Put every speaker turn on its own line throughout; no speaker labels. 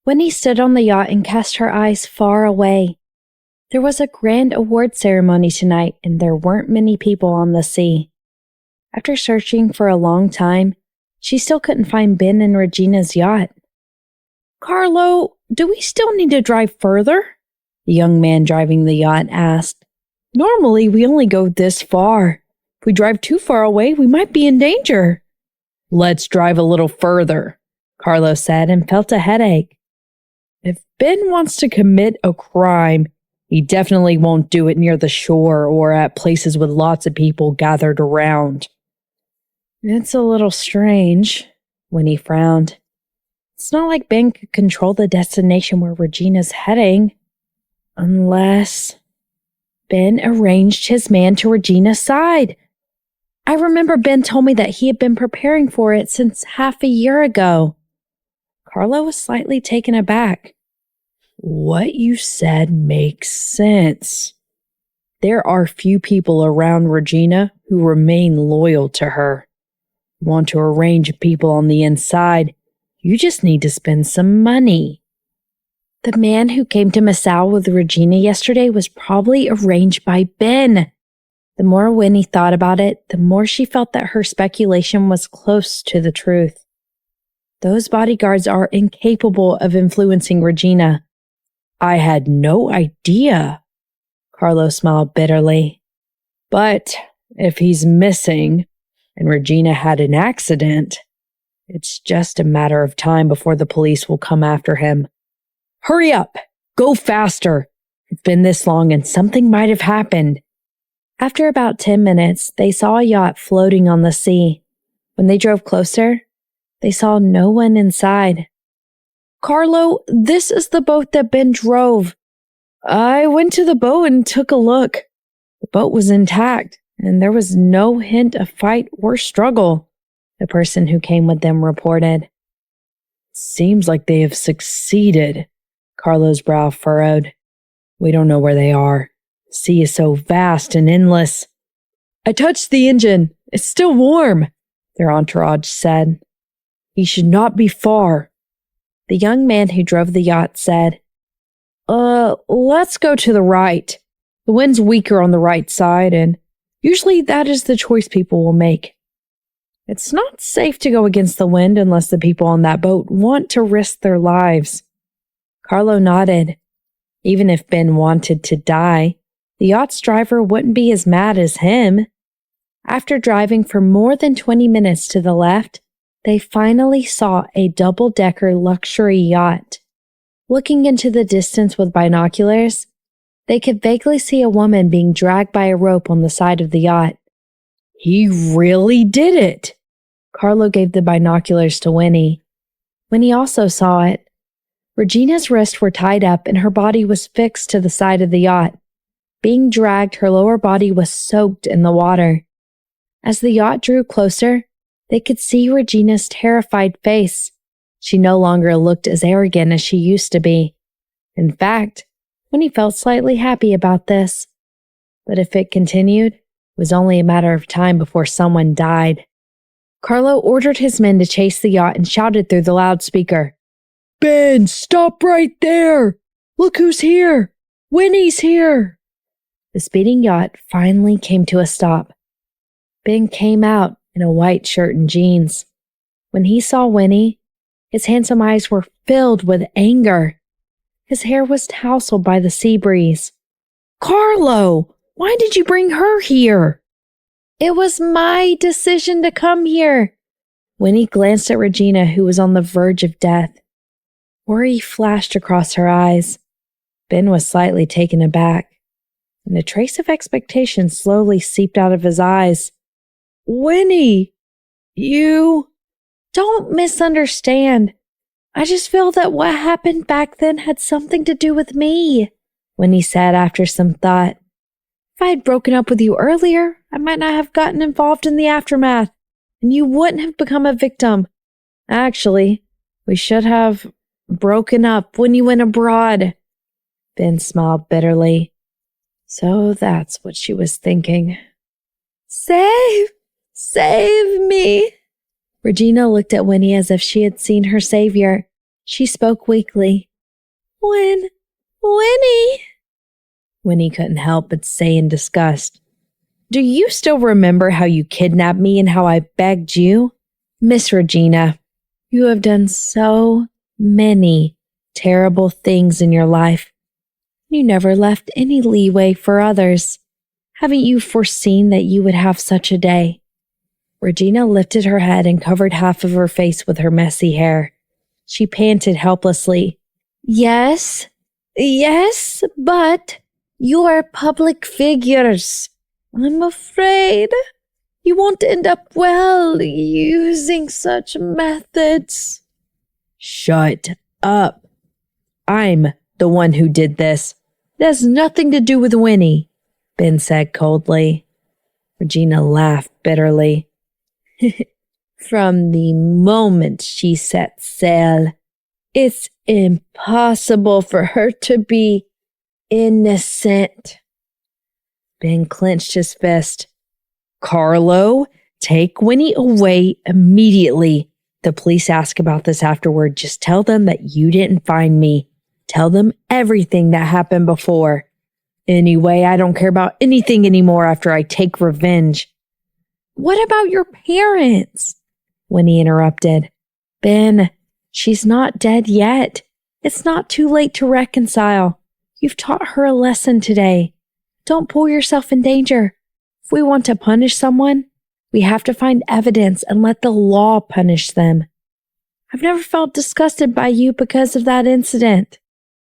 Winnie stood on the yacht and cast her eyes far away. There was a grand award ceremony tonight, and there weren't many people on the sea. After searching for a long time, she still couldn't find Ben and Regina's yacht. "Carlo, do we still need to drive further?" the young man driving the yacht asked. "Normally, we only go this far. If we drive too far away, we might be in danger." "Let's drive a little further," Carlo said, and felt a headache. If Ben wants to commit a crime, he definitely won't do it near the shore or at places with lots of people gathered around. "It's a little strange," Winnie frowned. "It's not like Ben could control the destination where Regina's heading. Unless Ben arranged his man to Regina's side. I remember Ben told me that he had been preparing for it since half a year ago." Carlo was slightly taken aback. "What you said makes sense. There are few people around Regina who remain loyal to her. You want to arrange people on the inside, you just need to spend some money." The man who came to Masao with Regina yesterday was probably arranged by Ben. The more Winnie thought about it, the more she felt that her speculation was close to the truth. Those bodyguards are incapable of influencing Regina. "I had no idea," Carlo smiled bitterly. "But if he's missing and Regina had an accident, it's just a matter of time before the police will come after him. Hurry up! Go faster! It's been this long and something might have happened." After about 10 minutes, they saw a yacht floating on the sea. When they drove closer, they saw no one inside. "Carlo, this is the boat that Ben drove. I went to the boat and took a look. The boat was intact, and there was no hint of fight or struggle," the person who came with them reported. "Seems like they have succeeded," Carlo's brow furrowed. "We don't know where they are. The sea is so vast and endless." "I touched the engine. It's still warm," their entourage said. "He should not be far." The young man who drove the yacht said, Let's go to the right. The wind's weaker on the right side, and usually that is the choice people will make. It's not safe to go against the wind unless the people on that boat want to risk their lives." Carlo nodded. Even if Ben wanted to die, the yacht's driver wouldn't be as mad as him. After driving for more than 20 minutes to the left, they finally saw a double-decker luxury yacht. Looking into the distance with binoculars, they could vaguely see a woman being dragged by a rope on the side of the yacht. "He really did it!" Carlo gave the binoculars to Winnie. Winnie also saw it. Regina's wrists were tied up and her body was fixed to the side of the yacht. Being dragged, her lower body was soaked in the water. As the yacht drew closer, they could see Regina's terrified face. She no longer looked as arrogant as she used to be. In fact, Winnie felt slightly happy about this. But if it continued, it was only a matter of time before someone died. Carlo ordered his men to chase the yacht and shouted through the loudspeaker, "Ben, stop right there! Look who's here! Winnie's here!" The speeding yacht finally came to a stop. Ben came out in a white shirt and jeans. When he saw Winnie, his handsome eyes were filled with anger. His hair was tousled by the sea breeze. "Carlo, why did you bring her here?" "It was my decision to come here." Winnie glanced at Regina, who was on the verge of death. Worry flashed across her eyes. Ben was slightly taken aback, and a trace of expectation slowly seeped out of his eyes. "Winnie, you..." "Don't misunderstand. I just feel that what happened back then had something to do with me," Winnie said after some thought. "If I had broken up with you earlier, I might not have gotten involved in the aftermath, and you wouldn't have become a victim. Actually, we should have broken up when you went abroad." Ben smiled bitterly. So that's what she was thinking. Save me." Regina looked at Winnie as if she had seen her savior. She spoke weakly. Winnie! Winnie couldn't help but say in disgust, "Do you still remember how you kidnapped me and how I begged you? Miss Regina, you have done so many terrible things in your life. You never left any leeway for others. Haven't you foreseen that you would have such a day?" Regina lifted her head and covered half of her face with her messy hair. She panted helplessly. Yes, but you are public figures. I'm afraid you won't end up well using such methods." "Shut up. I'm the one who did this. It has nothing to do with Winnie," Ben said coldly. Regina laughed bitterly. "From the moment she set sail, it's impossible for her to be innocent." Ben clenched his fist. "Carlo, take Winnie away immediately. The police ask about this afterward. Just tell them that you didn't find me. Tell them everything that happened before. Anyway, I don't care about anything anymore after I take revenge." "What about your parents?" Winnie interrupted. "Ben, she's not dead yet. It's not too late to reconcile. You've taught her a lesson today. Don't pull yourself in danger. If we want to punish someone, we have to find evidence and let the law punish them. I've never felt disgusted by you because of that incident.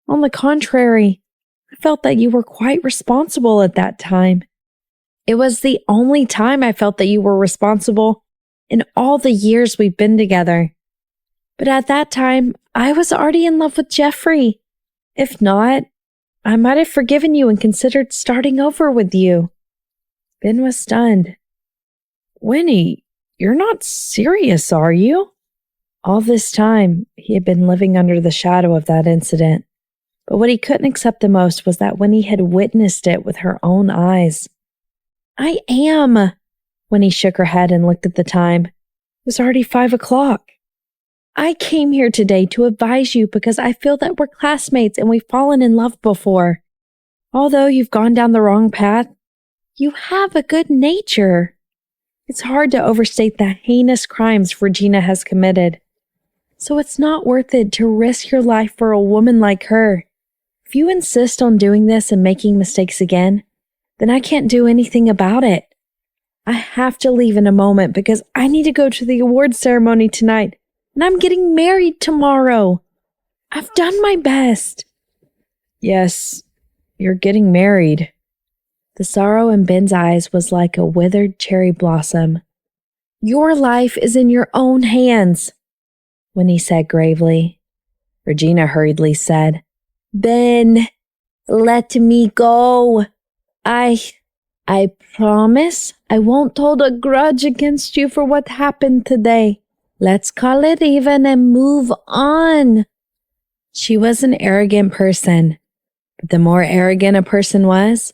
On the contrary, I felt that you were quite responsible at that time. It was the only time I felt that you were responsible in all the years we've been together. But at that time, I was already in love with Jeffrey. If not, I might have forgiven you and considered starting over with you." Ben was stunned. "Winnie, you're not serious, are you?" All this time, he had been living under the shadow of that incident. But what he couldn't accept the most was that Winnie had witnessed it with her own eyes. "I am." Winnie shook her head and looked at the time. It was already 5 o'clock. "I came here today to advise you because I feel that we're classmates and we've fallen in love before. Although you've gone down the wrong path, you have a good nature. It's hard to overstate the heinous crimes Regina has committed. So it's not worth it to risk your life for a woman like her. If you insist on doing this and making mistakes again, then I can't do anything about it. I have to leave in a moment because I need to go to the awards ceremony tonight. And I'm getting married tomorrow. I've done my best." "Yes, you're getting married." The sorrow in Ben's eyes was like a withered cherry blossom. "Your life is in your own hands," Winnie said gravely. Regina hurriedly said, "Ben, let me go. I promise I won't hold a grudge against you for what happened today. Let's call it even and move on." She was an arrogant person, but the more arrogant a person was,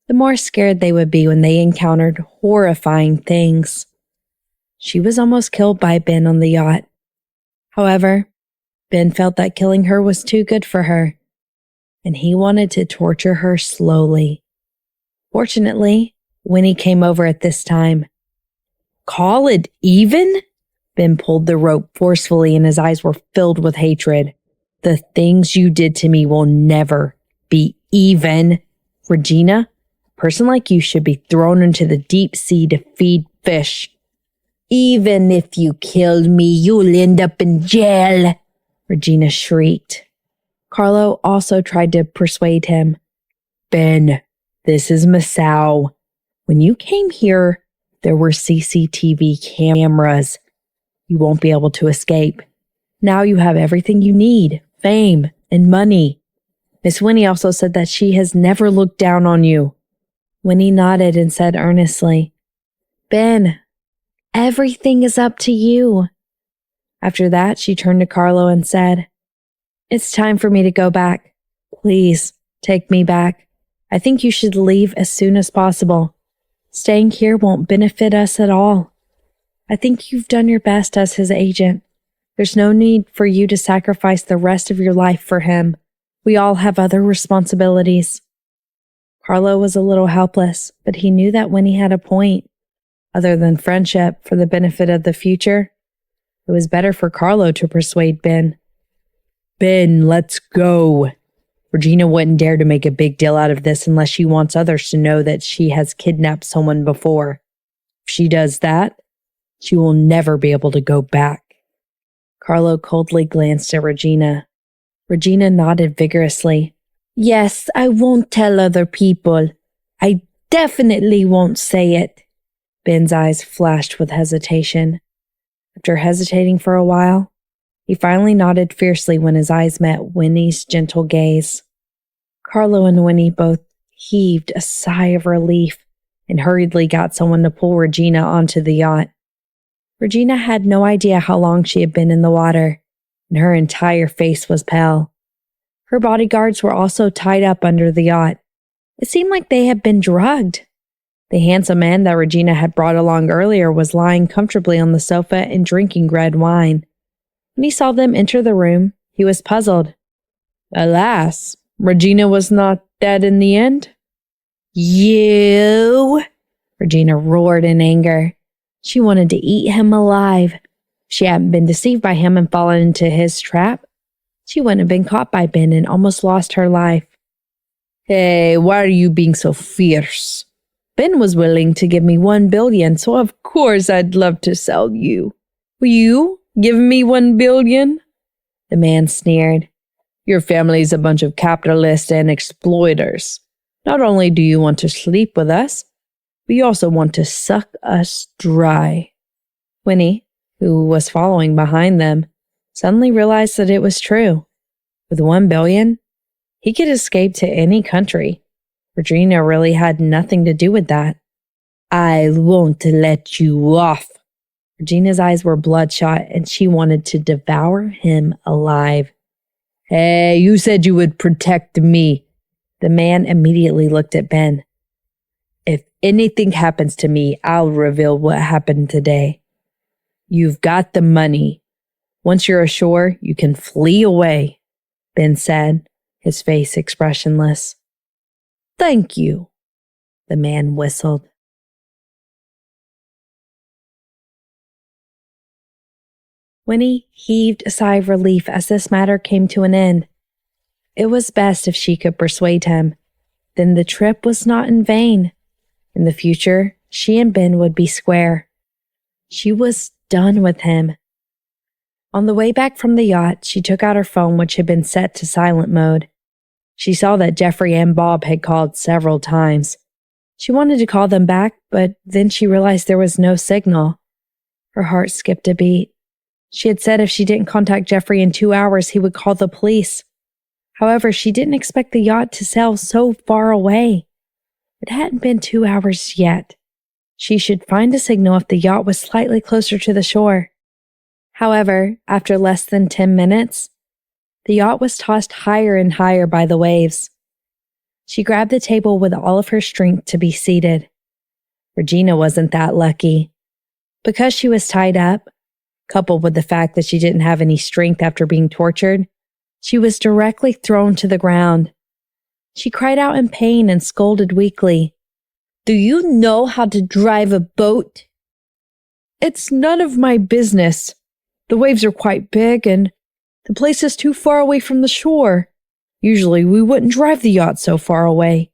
the more scared they would be when they encountered horrifying things. She was almost killed by Ben on the yacht. However, Ben felt that killing her was too good for her, and he wanted to torture her slowly. Fortunately, Winnie came over at this time. "Call it even?" Ben pulled the rope forcefully and his eyes were filled with hatred. "The things you did to me will never be even. Regina, a person like you should be thrown into the deep sea to feed fish." "Even if you killed me, you'll end up in jail," Regina shrieked. Carlo also tried to persuade him. "Ben, this is Masao. When you came here, there were CCTV cameras. You won't be able to escape. Now you have everything you need, fame and money. Miss Winnie also said that she has never looked down on you." Winnie nodded and said earnestly, "Ben, everything is up to you." After that, she turned to Carlo and said, "It's time for me to go back. Please, take me back. I think you should leave as soon as possible. Staying here won't benefit us at all. I think you've done your best as his agent. There's no need for you to sacrifice the rest of your life for him. We all have other responsibilities. Carlo was a little helpless, but he knew that Winnie had a point. Other than friendship for the benefit of the future, it was better for Carlo to persuade Ben. Ben, let's go. Regina wouldn't dare to make a big deal out of this unless she wants others to know that she has kidnapped someone before. If she does that, she will never be able to go back. Carlo coldly glanced at Regina. Regina nodded vigorously. Yes, I won't tell other people. I definitely won't say it. Ben's eyes flashed with hesitation. After hesitating for a while, he finally nodded fiercely when his eyes met Winnie's gentle gaze. Carlo and Winnie both heaved a sigh of relief and hurriedly got someone to pull Regina onto the yacht. Regina had no idea how long she had been in the water, and her entire face was pale. Her bodyguards were also tied up under the yacht. It seemed like they had been drugged. The handsome man that Regina had brought along earlier was lying comfortably on the sofa and drinking red wine. When he saw them enter the room, he was puzzled. Alas, Regina was not dead in the end? You! Regina roared in anger. She wanted to eat him alive. If she hadn't been deceived by him and fallen into his trap, she wouldn't have been caught by Ben and almost lost her life. Hey, why are you being so fierce? Ben was willing to give me $1 billion, so of course I'd love to sell you. Will you give me $1 billion? The man sneered. Your family's a bunch of capitalists and exploiters. Not only do you want to sleep with us, but you also want to suck us dry. Winnie, who was following behind them, suddenly realized that it was true. With $1 billion, he could escape to any country. Regina really had nothing to do with that. I won't let you off. Regina's eyes were bloodshot and she wanted to devour him alive. Hey, you said you would protect me. The man immediately looked at Ben. If anything happens to me, I'll reveal what happened today. You've got the money. Once you're ashore, you can flee away, Ben said, his face expressionless. Thank you, the man whistled. Winnie heaved a sigh of relief as this matter came to an end. It was best if she could persuade him. Then the trip was not in vain. In the future, she and Ben would be square. She was done with him. On the way back from the yacht, she took out her phone, which had been set to silent mode. She saw that Jeffrey and Bob had called several times. She wanted to call them back, but then she realized there was no signal. Her heart skipped a beat. She had said if she didn't contact Jeffrey in 2 hours, he would call the police. However, she didn't expect the yacht to sail so far away. It hadn't been 2 hours yet. She should find a signal if the yacht was slightly closer to the shore. However, after less than 10 minutes, the yacht was tossed higher and higher by the waves. She grabbed the table with all of her strength to be seated. Regina wasn't that lucky. Because she was tied up, coupled with the fact that she didn't have any strength after being tortured, she was directly thrown to the ground. She cried out in pain and scolded weakly. Do you know how to drive a boat? It's none of my business. The waves are quite big and the place is too far away from the shore. Usually we wouldn't drive the yacht so far away.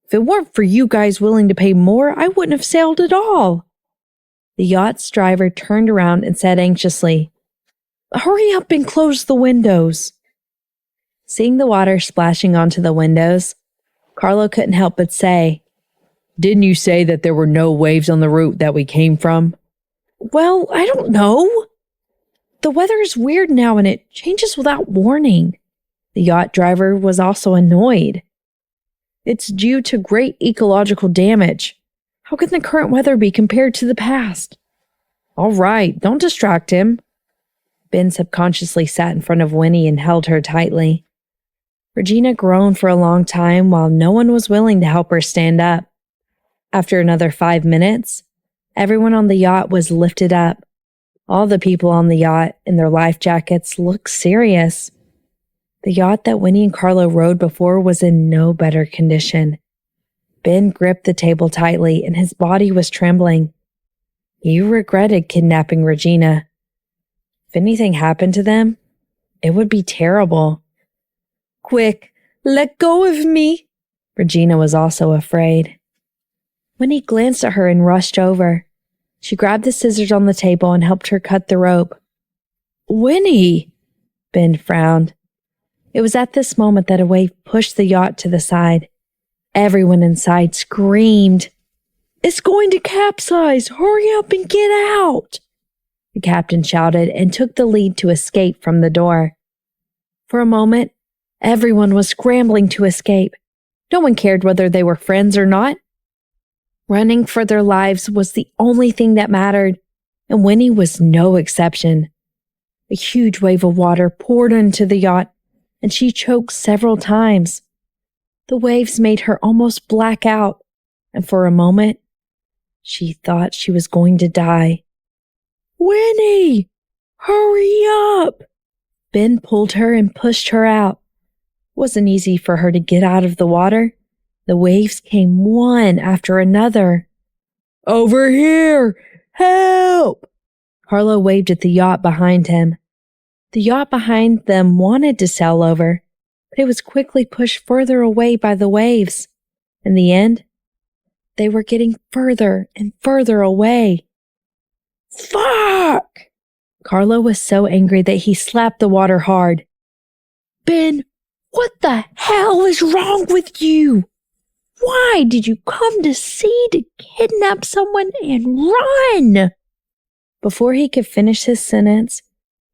If it weren't for you guys willing to pay more, I wouldn't have sailed at all. The yacht's driver turned around and said anxiously, Hurry up and close the windows. Seeing the water splashing onto the windows, Carlo couldn't help but say, Didn't you say that there were no waves on the route that we came from? Well, I don't know. The weather is weird now and it changes without warning. The yacht driver was also annoyed. It's due to great ecological damage. How can the current weather be compared to the past? All right, don't distract him. Ben subconsciously sat in front of Winnie and held her tightly. Regina groaned for a long time while no one was willing to help her stand up. After another 5 minutes, everyone on the yacht was lifted up. All the people on the yacht in their life jackets looked serious. The yacht that Winnie and Carlo rode before was in no better condition. Ben gripped the table tightly and his body was trembling. He regretted kidnapping Regina. If anything happened to them, it would be terrible. "Quick, let go of me!" Regina was also afraid. Winnie glanced at her and rushed over. She grabbed the scissors on the table and helped her cut the rope. "Winnie!" Ben frowned. It was at this moment that a wave pushed the yacht to the side. Everyone inside screamed, "It's going to capsize! Hurry up and get out!" The captain shouted and took the lead to escape from the door. For a moment, everyone was scrambling to escape. No one cared whether they were friends or not. Running for their lives was the only thing that mattered, and Winnie was no exception. A huge wave of water poured into the yacht, and she choked several times. The waves made her almost black out, and for a moment, she thought she was going to die. "Winnie, hurry up!" Ben pulled her and pushed her out. It wasn't easy for her to get out of the water. The waves came one after another. "Over here! Help!" Carlo waved at the yacht behind him. The yacht behind them wanted to sail over, but it was quickly pushed further away by the waves. In the end, they were getting further and further away. "Fuck!" Carlo was so angry that he slapped the water hard. "Ben, what the hell is wrong with you? Why did you come to sea to kidnap someone and run?" Before he could finish his sentence,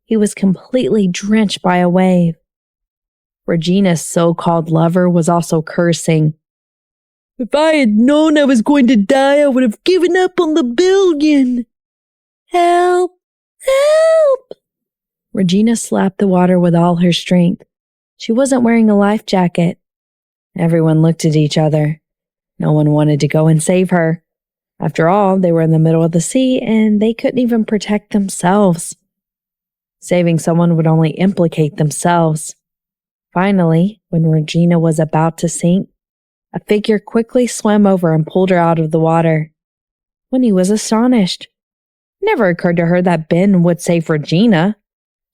he was completely drenched by a wave. Regina's so-called lover was also cursing. "If I had known I was going to die, I would have given up on the billion. Help! Help!" Regina slapped the water with all her strength. She wasn't wearing a life jacket. Everyone looked at each other. No one wanted to go and save her. After all, they were in the middle of the sea and they couldn't even protect themselves. Saving someone would only implicate themselves. Finally, when Regina was about to sink, a figure quickly swam over and pulled her out of the water. Winnie was astonished. It never occurred to her that Ben would save Regina.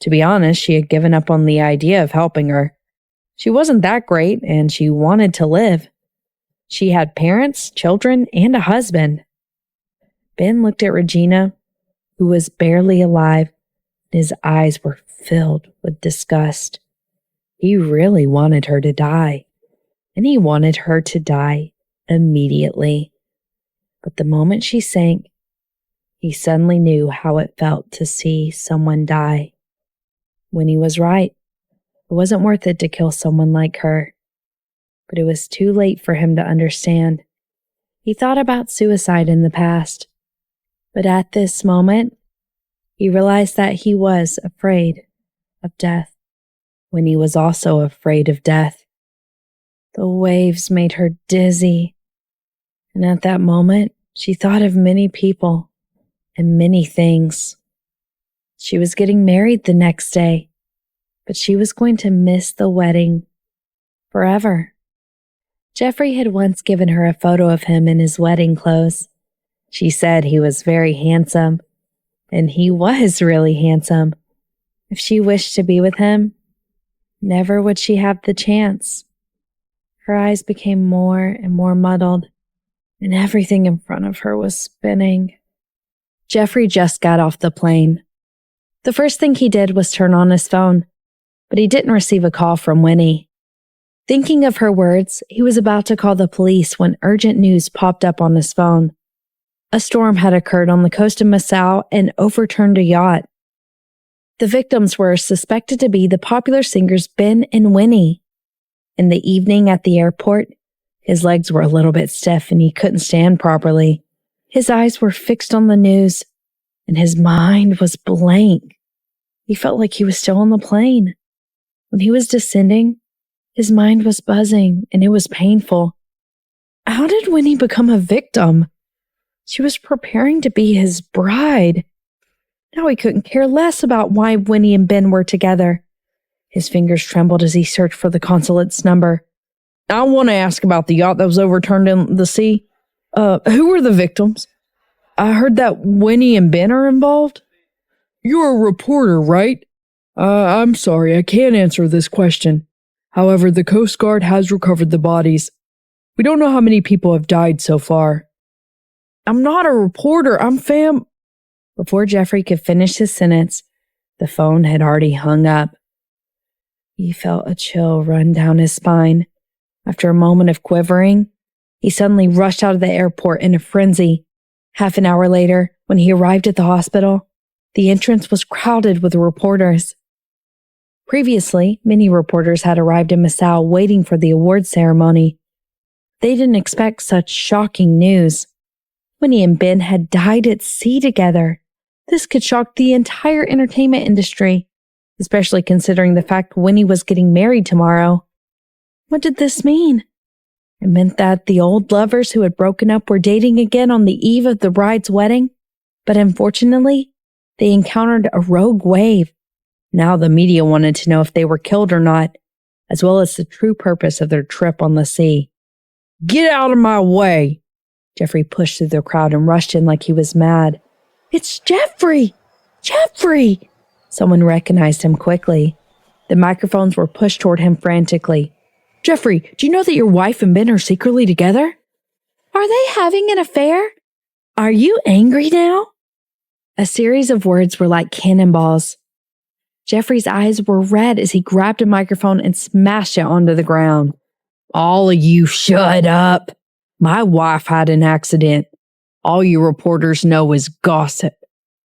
To be honest, she had given up on the idea of helping her. She wasn't that great, and she wanted to live. She had parents, children, and a husband. Ben looked at Regina, who was barely alive, and his eyes were filled with disgust. He really wanted her to die, and he wanted her to die immediately. But the moment she sank, he suddenly knew how it felt to see someone die. Winnie was right. It wasn't worth it to kill someone like her. But it was too late for him to understand. He thought about suicide in the past. But at this moment, he realized that he was afraid of death. Winnie was also afraid of death. The waves made her dizzy. And at that moment, she thought of many people and many things. She was getting married the next day, but she was going to miss the wedding forever. Jeffrey had once given her a photo of him in his wedding clothes. She said he was very handsome, and he was really handsome. If she wished to be with him, never would she have the chance. Her eyes became more and more muddled, and everything in front of her was spinning. Jeffrey just got off the plane. The first thing he did was turn on his phone, but he didn't receive a call from Winnie. Thinking of her words, he was about to call the police when urgent news popped up on his phone. A storm had occurred on the coast of Nassau and overturned a yacht. The victims were suspected to be the popular singers Ben and Winnie. In the evening at the airport, his legs were a little bit stiff and he couldn't stand properly. His eyes were fixed on the news, and his mind was blank. He felt like he was still on the plane. When he was descending, his mind was buzzing, and it was painful. How did Winnie become a victim? She was preparing to be his bride. Now he couldn't care less about why Winnie and Ben were together. His fingers trembled as he searched for the consulate's number. I want to ask about the yacht that was overturned in the sea. Who were the victims? I heard that Winnie and Ben are involved. You're a reporter, right? I'm sorry, I can't answer this question. However, the Coast Guard has recovered the bodies. We don't know how many people have died so far. I'm not a reporter, Before Jeffrey could finish his sentence, the phone had already hung up. He felt a chill run down his spine. After a moment of quivering, he suddenly rushed out of the airport in a frenzy. Half an hour later, when he arrived at the hospital, the entrance was crowded with reporters. Previously, many reporters had arrived in Macau waiting for the awards ceremony. They didn't expect such shocking news. Winnie and Ben had died at sea together. This could shock the entire entertainment industry, especially considering the fact Winnie was getting married tomorrow. What did this mean? It meant that the old lovers who had broken up were dating again on the eve of the bride's wedding, but unfortunately, they encountered a rogue wave. Now the media wanted to know if they were killed or not, as well as the true purpose of their trip on the sea. Get out of my way! Jeffrey pushed through the crowd and rushed in like he was mad. It's Jeffrey! Jeffrey! Someone recognized him quickly. The microphones were pushed toward him frantically. Jeffrey, do you know that your wife and Ben are secretly together? Are they having an affair? Are you angry now? A series of words were like cannonballs. Jeffrey's eyes were red as he grabbed a microphone and smashed it onto the ground. All of you shut up. My wife had an accident. All you reporters know is gossip.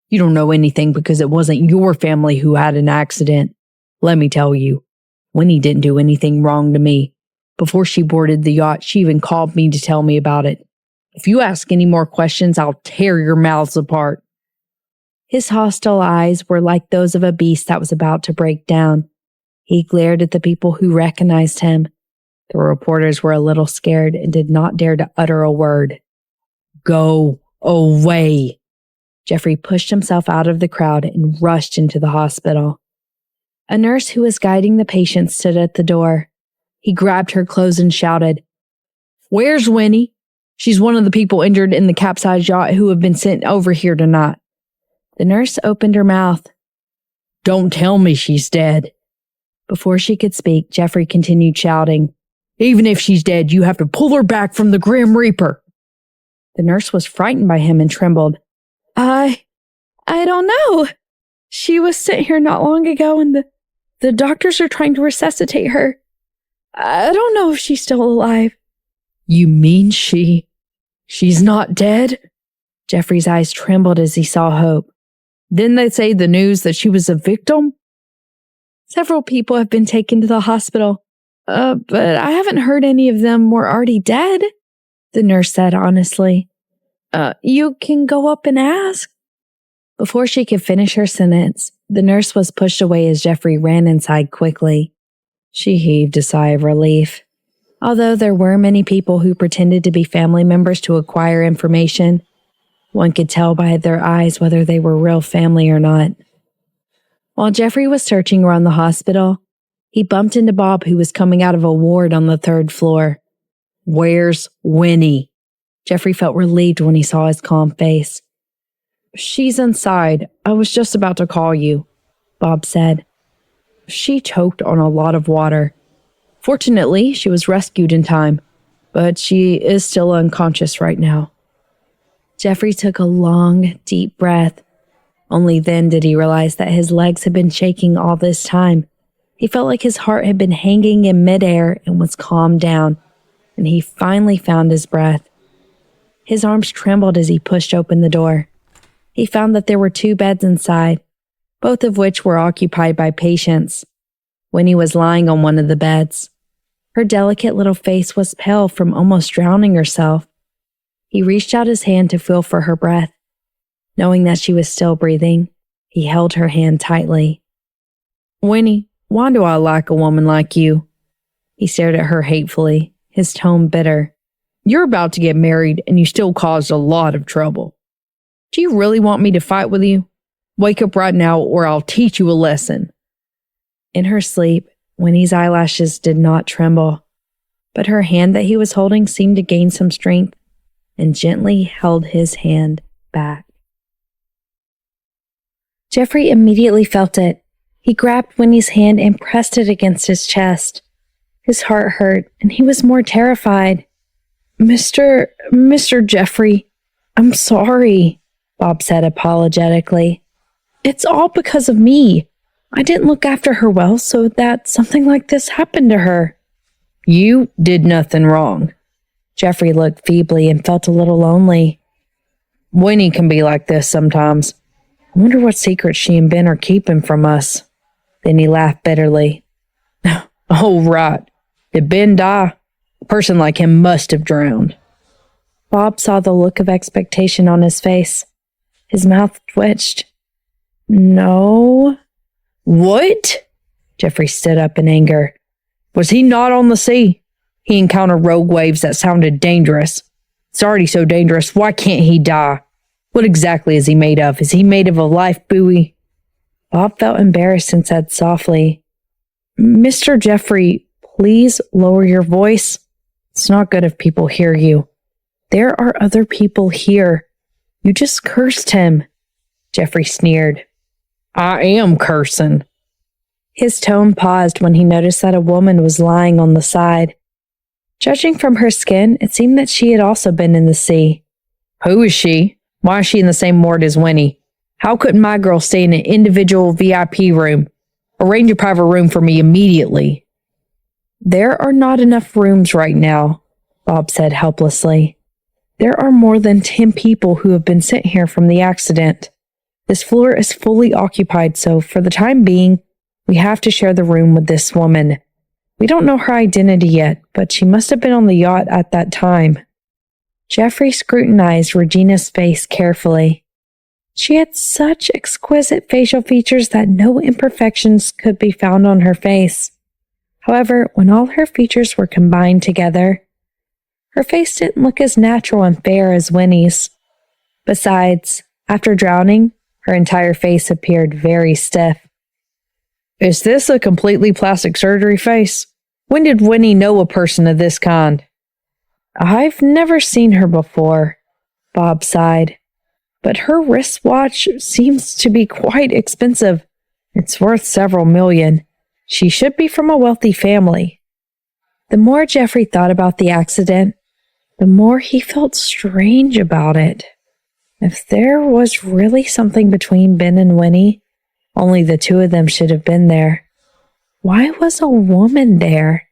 You don't know anything because it wasn't your family who had an accident. Let me tell you, Winnie didn't do anything wrong to me. Before she boarded the yacht, she even called me to tell me about it. If you ask any more questions, I'll tear your mouths apart. His hostile eyes were like those of a beast that was about to break down. He glared at the people who recognized him. The reporters were a little scared and did not dare to utter a word. Go away. Jeffrey pushed himself out of the crowd and rushed into the hospital. A nurse who was guiding the patient stood at the door. He grabbed her clothes and shouted, Where's Winnie? She's one of the people injured in the capsized yacht who have been sent over here tonight. The nurse opened her mouth. Don't tell me she's dead. Before she could speak, Jeffrey continued shouting, Even if she's dead, you have to pull her back from the Grim Reaper. The nurse was frightened by him and trembled. I don't know. She was sent here not long ago and the doctors are trying to resuscitate her. I don't know if she's still alive. You mean she's not dead? Jeffrey's eyes trembled as he saw hope. Didn't they say the news that she was a victim? Several people have been taken to the hospital, but I haven't heard any of them were already dead, the nurse said honestly. You can go up and ask. Before she could finish her sentence, the nurse was pushed away as Jeffrey ran inside quickly. She heaved a sigh of relief. Although there were many people who pretended to be family members to acquire information, one could tell by their eyes whether they were real family or not. While Jeffrey was searching around the hospital, he bumped into Bob, who was coming out of a ward on the 3rd floor. Where's Winnie? Jeffrey felt relieved when he saw his calm face. She's inside. I was just about to call you, Bob said. She choked on a lot of water. Fortunately, she was rescued in time, but she is still unconscious right now. Jeffrey took a long, deep breath. Only then did he realize that his legs had been shaking all this time. He felt like his heart had been hanging in midair and was calmed down, and he finally found his breath. His arms trembled as he pushed open the door. He found that there were 2 beds inside, both of which were occupied by patients. Winnie was lying on one of the beds. Her delicate little face was pale from almost drowning herself. He reached out his hand to feel for her breath. Knowing that she was still breathing, he held her hand tightly. Winnie, why do I like a woman like you? He stared at her hatefully, his tone bitter. You're about to get married and you still caused a lot of trouble. Do you really want me to fight with you?
Wake up right now or I'll teach you a lesson.
In her sleep, Winnie's eyelashes did not tremble, but her hand that he was holding seemed to gain some strength and gently held his hand back. Jeffrey immediately felt it. He grabbed Winnie's hand and pressed it against his chest. His heart hurt, and he was more terrified. Mr. Jeffrey, I'm sorry, Bob said apologetically. It's all because of me. I didn't look after her well, so that something like this happened to her.
You did nothing wrong.
Jeffrey looked feebly and felt a little lonely.
Winnie can be like this sometimes. I wonder what secrets she and Ben are keeping from us.
Then he laughed bitterly.
Oh, right. Did Ben die? A person like him must have drowned.
Bob saw the look of expectation on his face. His mouth twitched. No.
What?
Jeffrey stood up in anger.
Was he not on the sea? He encountered rogue waves that sounded dangerous. It's already so dangerous. Why can't he die? What exactly is he made of? Is he made of a life buoy?
Bob felt embarrassed and said softly, Mr. Jeffrey, please lower your voice. It's not good if people hear you. There are other people here. You just cursed him. Jeffrey sneered.
I am cursing.
His tone paused when he noticed that a woman was lying on the side. Judging from her skin, it seemed that she had also been in the sea.
Who is she? Why is she in the same ward as Winnie? How couldn't my girl stay in an individual VIP room? Arrange a private room for me immediately.
There are not enough rooms right now, Bob said helplessly. There are more than 10 people who have been sent here from the accident. This floor is fully occupied, so for the time being, we have to share the room with this woman. We don't know her identity yet, but she must have been on the yacht at that time. Jeffrey scrutinized Regina's face carefully. She had such exquisite facial features that no imperfections could be found on her face. However, when all her features were combined together, her face didn't look as natural and fair as Winnie's. Besides, after drowning, her entire face appeared very stiff.
Is this a completely plastic surgery face? When did Winnie know a person of this kind?
I've never seen her before, Bob sighed. But her wristwatch seems to be quite expensive. It's worth several million. She should be from a wealthy family. The more Jeffrey thought about the accident, the more he felt strange about it. If there was really something between Ben and Winnie, only the two of them should have been there. Why was a woman there?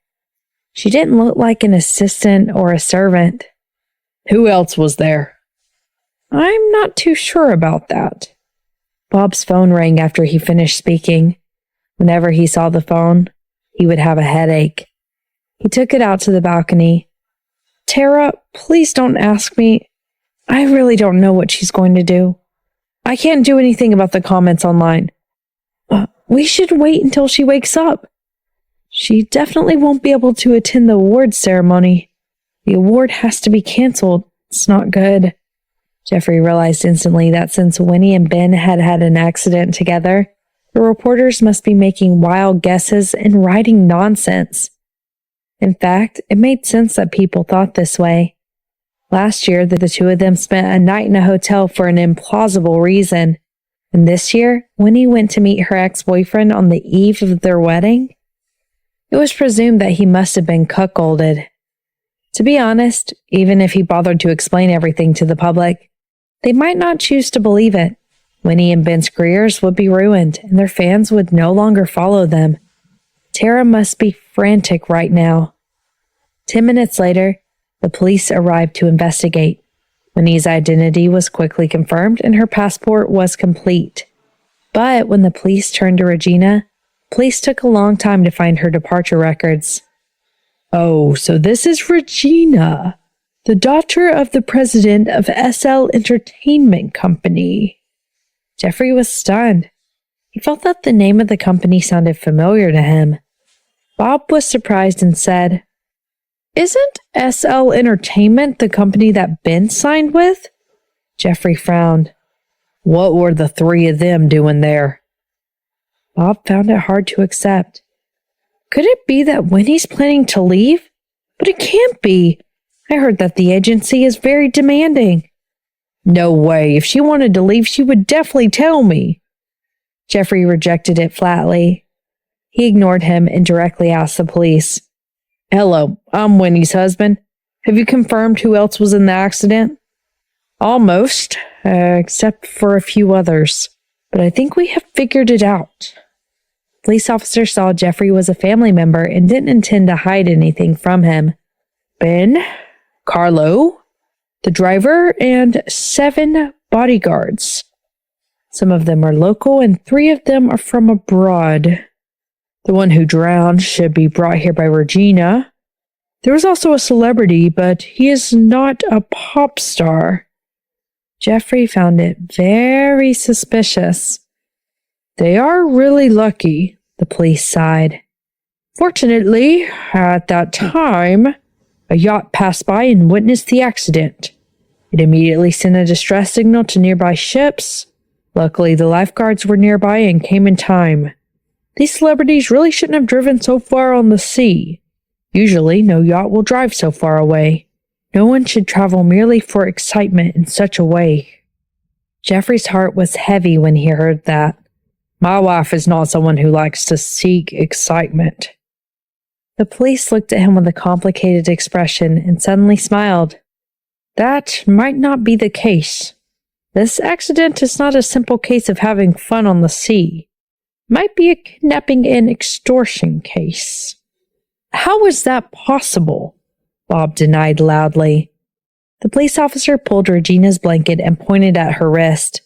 She didn't look like an assistant or a servant.
Who else was there?
I'm not too sure about that. Bob's phone rang after he finished speaking. Whenever he saw the phone, he would have a headache. He took it out to the balcony. Tara, please don't ask me. I really don't know what she's going to do. I can't do anything about the comments online. We should wait until she wakes up. She definitely won't be able to attend the awards ceremony. The award has to be canceled. It's not good. Jeffrey realized instantly that since Winnie and Ben had had an accident together, the reporters must be making wild guesses and writing nonsense. In fact, it made sense that people thought this way. Last year, the two of them spent a night in a hotel for an implausible reason. And this year, Winnie went to meet her ex-boyfriend on the eve of their wedding. It was presumed that he must have been cuckolded. To be honest, even if he bothered to explain everything to the public, they might not choose to believe it. Winnie and Ben's careers would be ruined, and their fans would no longer follow them. Tara must be frantic right now. 10 minutes later, the police arrived to investigate. Winnie's identity was quickly confirmed, and her passport was complete. But when the police turned to Regina, police took a long time to find her departure records.
Oh, so this is Regina, the daughter of the president of SL Entertainment Company.
Jeffrey was stunned. He felt that the name of the company sounded familiar to him. Bob was surprised and said, "Isn't SL Entertainment the company that Ben signed with?" Jeffrey frowned.
What were the three of them doing there?
Bob found it hard to accept. Could it be that Winnie's planning to leave? But it can't be. I heard that the agency is very demanding.
No way. If she wanted to leave, she would definitely tell me.
Jeffrey rejected it flatly. He ignored him and directly asked the police.
Hello, I'm Winnie's husband. Have you confirmed who else was in the accident?
Almost, except for a few others. But I think we have figured it out. Police officer saw Jeffrey was a family member and didn't intend to hide anything from him. Ben, Carlo, the driver, and 7 bodyguards. Some of them are local and 3 of them are from abroad. The one who drowned should be brought here by Regina. There was also a celebrity, but he is not a pop star. Jeffrey found it very suspicious. They are really lucky, the police sighed. Fortunately, at that time, a yacht passed by and witnessed the accident. It immediately sent a distress signal to nearby ships. Luckily, the lifeguards were nearby and came in time. These celebrities really shouldn't have driven so far on the sea. Usually, no yacht will drive so far away. No one should travel merely for excitement in such a way. Jeffrey's heart was heavy when he heard that.
My wife is not someone who likes to seek excitement.
The police looked at him with a complicated expression and suddenly smiled. That might not be the case. This accident is not a simple case of having fun on the sea. It might be a kidnapping and extortion case.
How is that possible?
Bob denied loudly. The police officer pulled Regina's blanket and pointed at her wrist.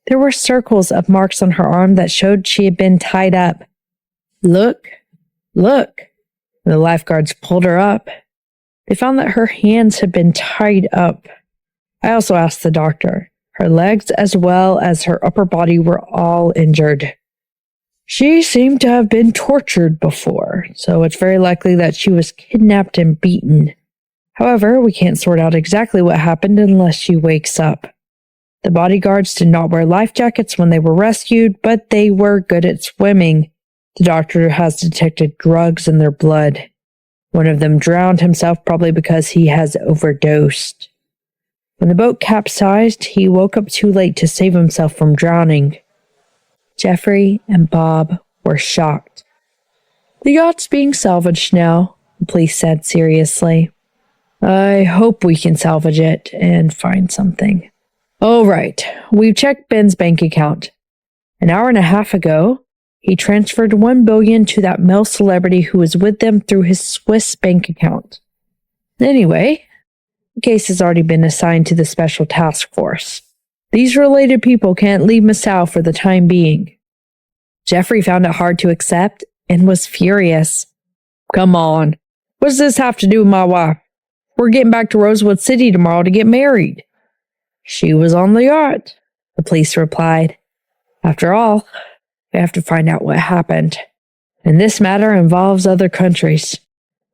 There were circles of marks on her arm that showed she had been tied up. Look, look. The lifeguards pulled her up. They found that her hands had been tied up. I also asked the doctor. Her legs as well as her upper body were all injured. She seemed to have been tortured before, so it's very likely that she was kidnapped and beaten. However, we can't sort out exactly what happened unless she wakes up. The bodyguards did not wear life jackets when they were rescued, but they were good at swimming. The doctor has detected drugs in their blood. One of them drowned himself probably because he has overdosed. When the boat capsized, he woke up too late to save himself from drowning. Jeffrey and Bob were shocked. The yacht's being salvaged now, the police said seriously. I hope we can salvage it and find something. All right, we've checked Ben's bank account. An hour and a half ago, he transferred $1 billion to that male celebrity who was with them through his Swiss bank account. Anyway, the case has already been assigned to the special task force. These related people can't leave Macau for the time being. Jeffrey found it hard to accept and was furious.
Come on, what does this have to do with my wife? We're getting back to Rosewood City tomorrow to get married.
She was on the yacht, the police replied. After all, we have to find out what happened. And this matter involves other countries.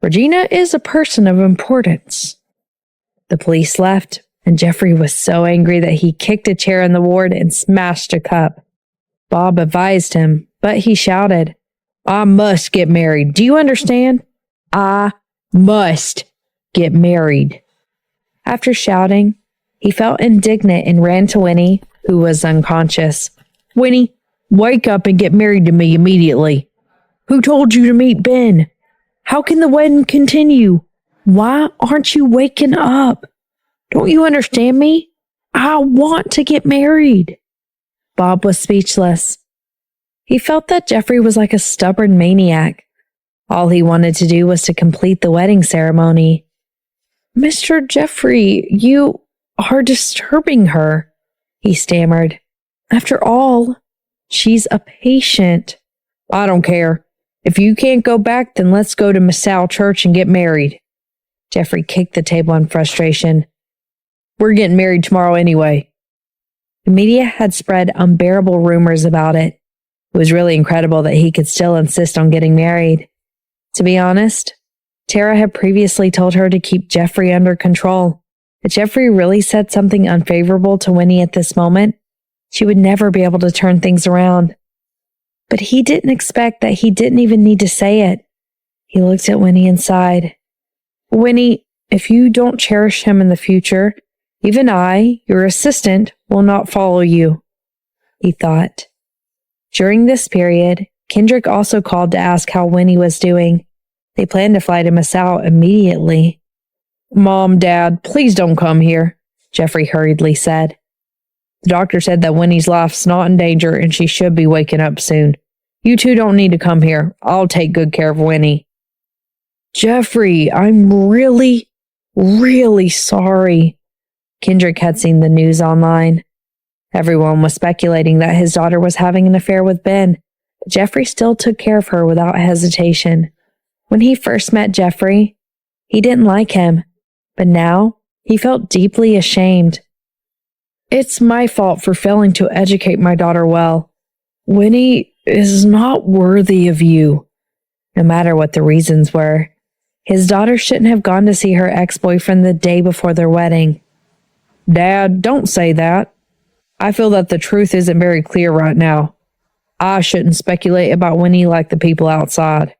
Regina is a person of importance. The police left, and Jeffrey was so angry that he kicked a chair in the ward and smashed a cup. Bob advised him, but he shouted, I must get married. Do you understand? I must get married. After shouting, he felt indignant and ran to Winnie, who was unconscious.
Winnie, wake up and get married to me immediately. Who told you to meet Ben? How can the wedding continue? Why aren't you waking up? Don't you understand me? I want to get married.
Bob was speechless. He felt that Jeffrey was like a stubborn maniac. All he wanted to do was to complete the wedding ceremony. Mr. Jeffrey, you are disturbing her, he stammered. After all, she's a patient.
I don't care. If you can't go back, then let's go to Macau Church and get married.
Jeffrey kicked the table in frustration.
We're getting married tomorrow anyway.
The media had spread unbearable rumors about it. It was really incredible that he could still insist on getting married. To be honest, Tara had previously told her to keep Jeffrey under control. If Jeffrey really said something unfavorable to Winnie at this moment, She would never be able to turn things around. But he didn't expect that he didn't even need to say it. He looked at Winnie and sighed. Winnie, if you don't cherish him in the future, even I, your assistant, will not follow you, he thought. During this period, Kendrick also called to ask how Winnie was doing. They planned to fly to Miss out immediately. Mom, Dad, please don't come here, Jeffrey hurriedly said. The doctor said that Winnie's life's not in danger and she should be waking up soon. You two don't need to come here. I'll take good care of Winnie. Jeffrey, I'm really sorry. Kendrick had seen the news online. Everyone was speculating that his daughter was having an affair with Ben, but Jeffrey still took care of her without hesitation. When he first met Jeffrey, he didn't like him, but now he felt deeply ashamed. It's my fault for failing to educate my daughter well. Winnie is not worthy of you. No matter what the reasons were, his daughter shouldn't have gone to see her ex-boyfriend the day before their wedding. Dad, don't say that. I feel that the truth isn't very clear right now. I shouldn't speculate about Winnie like the people outside,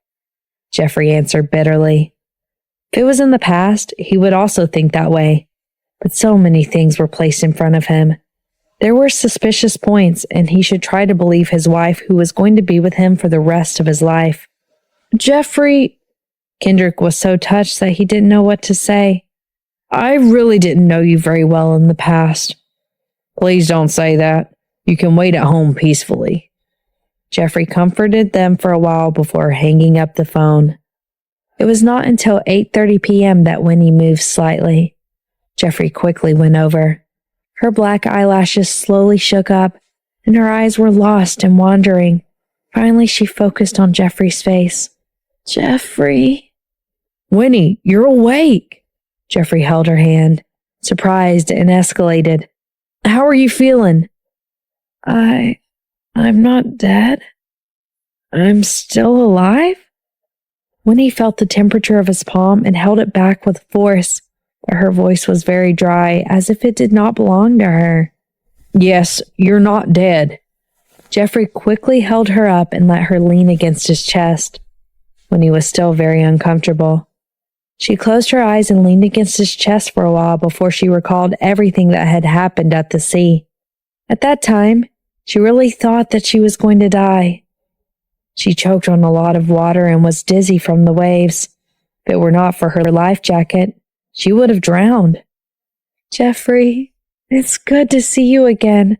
Jeffrey answered bitterly. If it was in the past, he would also think that way. But so many things were placed in front of him. There were suspicious points, and he should try to believe his wife, who was going to be with him for the rest of his life. Jeffrey, Kendrick was so touched that he didn't know what to say. I really didn't know you very well in the past. Please don't say that. You can wait at home peacefully. Jeffrey comforted them for a while before hanging up the phone. It was not until 8:30 p.m. that Winnie moved slightly. Jeffrey quickly went over. Her black eyelashes slowly shook up, and her eyes were lost and wandering. Finally, she focused on Jeffrey's face. Jeffrey. Winnie, you're awake. Jeffrey held her hand, surprised and escalated. How are you feeling? I'm not dead. I'm still alive? Winnie felt the temperature of his palm and held it back with force, but her voice was very dry, as if it did not belong to her. Yes, you're not dead. Jeffrey quickly held her up and let her lean against his chest. Winnie was still very uncomfortable. She closed her eyes and leaned against his chest for a while before she recalled everything that had happened at the sea. At that time, she really thought that she was going to die. She choked on a lot of water and was dizzy from the waves. If it were not for her life jacket, she would have drowned. Jeffrey, it's good to see you again.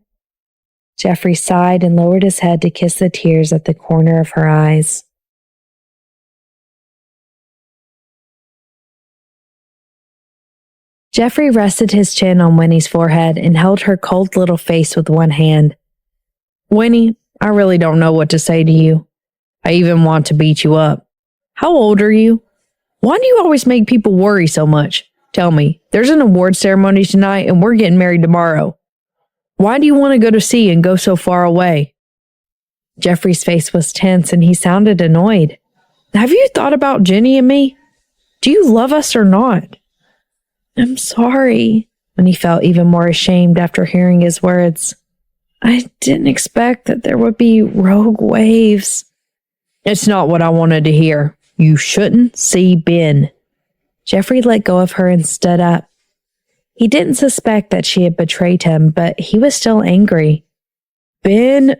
Jeffrey sighed and lowered his head to kiss the tears at the corner of her eyes. Jeffrey rested his chin on Winnie's forehead and held her cold little face with one hand. Winnie, I really don't know what to say to you. I even want to beat you up. How old are you? Why do you always make people worry so much? Tell me, there's an award ceremony tonight and we're getting married tomorrow. Why do you want to go to sea and go so far away? Jeffrey's face was tense and he sounded annoyed. Have you thought about Jenny and me? Do you love us or not? I'm sorry, and he felt even more ashamed after hearing his words. I didn't expect that there would be rogue waves. It's not what I wanted to hear. You shouldn't see Ben. Jeffrey let go of her and stood up. He didn't suspect that she had betrayed him, but he was still angry. Ben,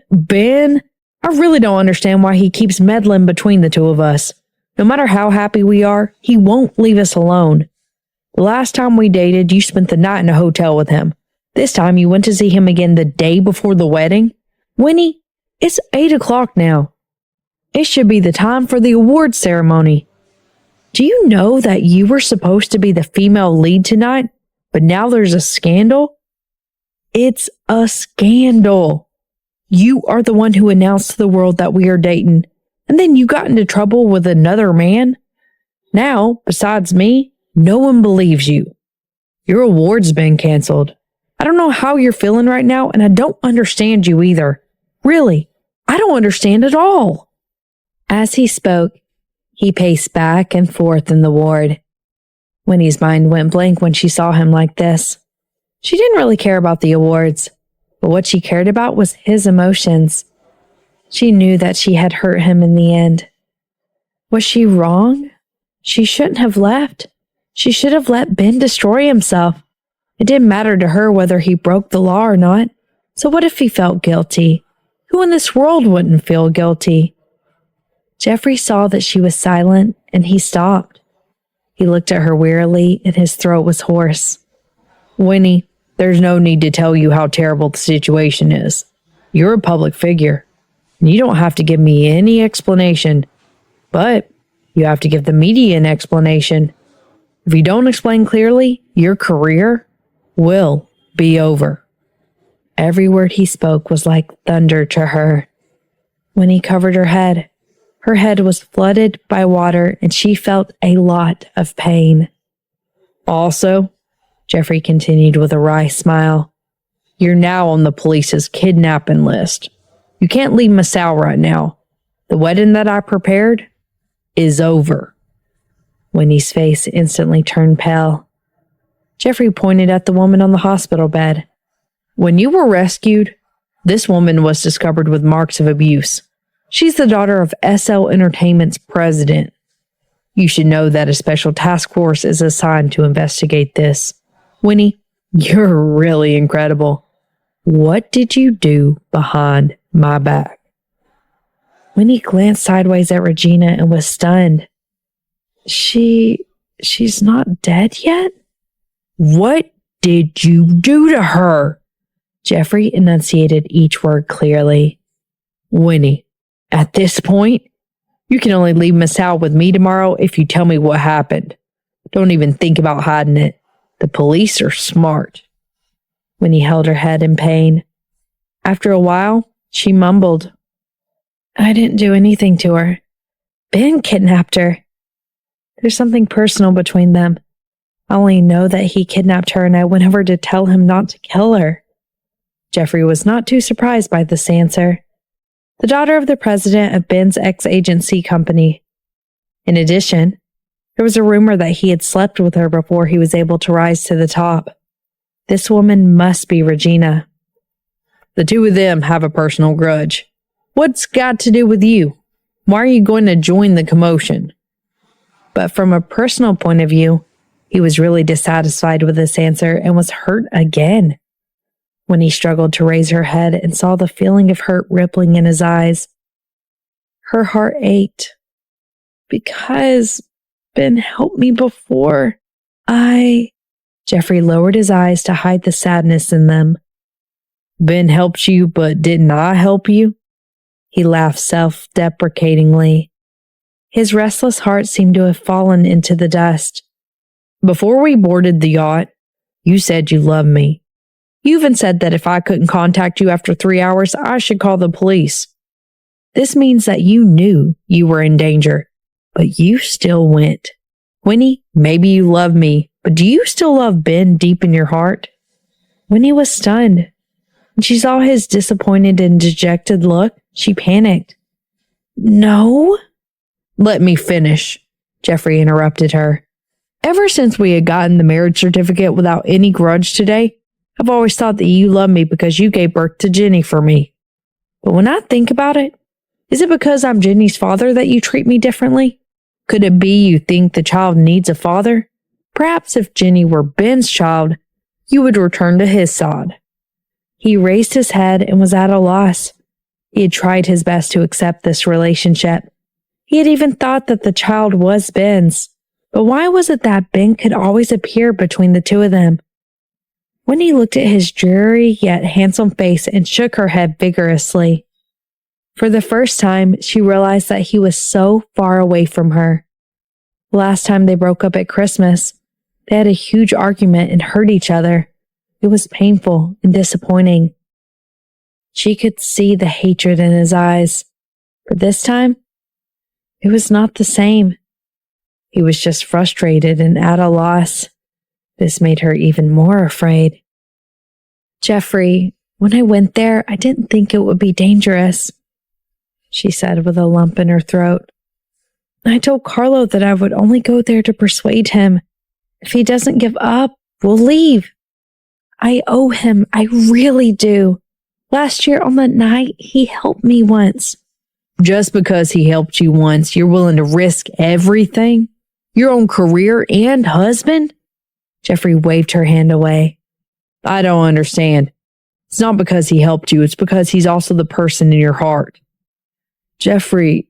I really don't understand why he keeps meddling between the two of us. No matter how happy we are, he won't leave us alone. The last time we dated, you spent the night in a hotel with him. This time you went to see him again the day before the wedding? Winnie, it's 8 o'clock now. It should be the time for the awards ceremony. Do you know that you were supposed to be the female lead tonight, but now there's a scandal? It's a scandal. You are the one who announced to the world that we are dating, and then you got into trouble with another man. Now, besides me, no one believes you. Your award's been canceled. I don't know how you're feeling right now, and I don't understand you either. Really, I don't understand at all. As he spoke, he paced back and forth in the ward. Winnie's mind went blank when she saw him like this. She didn't really care about the awards. but what she cared about was his emotions. She knew that she had hurt him in the end. Was she wrong? She shouldn't have left. She should have let Ben destroy himself. It didn't matter to her whether he broke the law or not. So what if he felt guilty? Who in this world wouldn't feel guilty? Jeffrey saw that she was silent, and he stopped. He looked at her wearily, and his throat was hoarse.
Winnie, there's no need to tell you how terrible the situation is. You're a public figure. You don't have to give me any explanation, but you have to give the media an explanation. If you don't explain clearly, your career will be over.
Every word he spoke was like thunder to her. When he covered her head was flooded by water, and she felt a lot of pain.
Also, Jeffrey continued with a wry smile, you're now on the police's kidnapping list. You can't leave Masao right now. The wedding that I prepared is over.
Winnie's face instantly turned pale. Jeffrey pointed at the woman on the hospital bed.
When you were rescued, this woman was discovered with marks of abuse. She's the daughter of SL Entertainment's president. You should know that a special task force is assigned to investigate this. Winnie, you're really incredible. What did you do behind my back?
Winnie glanced sideways at Regina and was stunned. She's not dead yet?
What did you do to her?
Jeffrey enunciated each word clearly.
Winnie, at this point, you can only leave Masao with me tomorrow if you tell me what happened. Don't even think about hiding it. The police are smart.
Winnie held her head in pain. After a while, she mumbled, I didn't do anything to her. Ben kidnapped her. There's something personal between them. I only know that he kidnapped her, and I went over to tell him not to kill her. Jeffrey was not too surprised by this answer. The daughter of the president of Ben's ex-agency company. In addition, there was a rumor that he had slept with her before he was able to rise to the top. This woman must be Regina.
The two of them have a personal grudge. What's got to do with you? Why are you going to join the commotion?
But from a personal point of view, he was really dissatisfied with this answer and was hurt again. When he struggled to raise her head and saw the feeling of hurt rippling in his eyes, her heart ached. Because Ben helped me before. Jeffrey lowered his eyes to hide the sadness in them.
Ben helped you, but didn't I help you?
He laughed self-deprecatingly. His restless heart seemed to have fallen into the dust.
Before we boarded the yacht, you said you loved me. You even said that if I couldn't contact you after 3 hours, I should call the police. This means that you knew you were in danger, but you still went. Winnie, maybe you love me, but do you still love Ben deep in your heart?
Winnie was stunned. When she saw his disappointed and dejected look, she panicked. No?
Let me finish, Jeffrey interrupted her. Ever since we had gotten the marriage certificate without any grudge today, I've always thought that you love me because you gave birth to Jenny for me. But when I think about it, is it because I'm Jenny's father that you treat me differently? Could it be you think the child needs a father? Perhaps if Jenny were Ben's child, you would return to his side.
He raised his head and was at a loss. He had tried his best to accept this relationship. He had even thought that the child was Ben's. But why was it that Ben could always appear between the two of them? Winnie looked at his dreary yet handsome face and shook her head vigorously. For the first time, she realized that he was so far away from her. Last time they broke up at Christmas, they had a huge argument and hurt each other. It was painful and disappointing. She could see the hatred in his eyes. But this time, it was not the same. He was just frustrated and at a loss. This made her even more afraid. Jeffrey, when I went there, I didn't think it would be dangerous, she said with a lump in her throat. I told Carlo that I would only go there to persuade him. If he doesn't give up, we'll leave. I owe him, I really do. Last year on the night, he helped me once.
Just because he helped you once, you're willing to risk everything? Your own career and husband?
Jeffrey waved her hand away.
I don't understand. It's not because he helped you, it's because he's also the person in your heart. Jeffrey,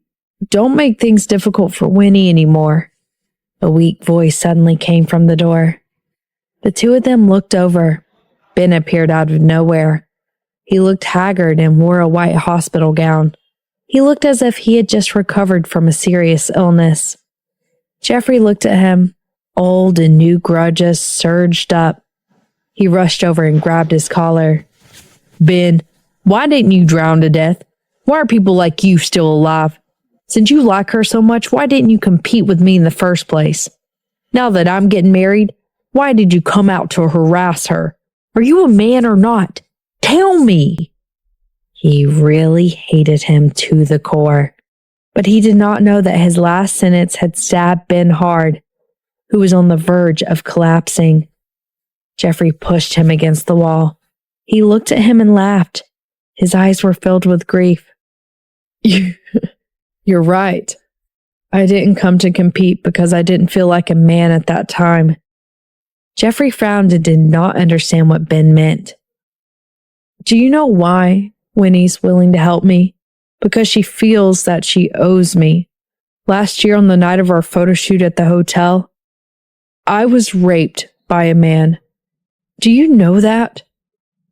don't make things difficult for Winnie anymore.
A weak voice suddenly came from the door. The two of them looked over. Ben appeared out of nowhere. He looked haggard and wore a white hospital gown. He looked as if he had just recovered from a serious illness. Jeffrey looked at him. Old and new grudges surged up. He rushed over and grabbed his collar.
Ben, why didn't you drown to death? Why are people like you still alive? Since you like her so much, why didn't you compete with me in the first place? Now that I'm getting married, why did you come out to harass her? Are you a man or not? Tell me.
He really hated him to the core, but he did not know that his last sentence had stabbed Ben hard, who was on the verge of collapsing. Jeffrey pushed him against the wall. He looked at him and laughed. His eyes were filled with grief.
You're right. I didn't come to compete because I didn't feel like a man at that time.
Jeffrey frowned and did not understand what Ben meant.
Do you know why Winnie's willing to help me? Because she feels that she owes me. Last year on the night of our photo shoot at the hotel, I was raped by a man. Do you know that?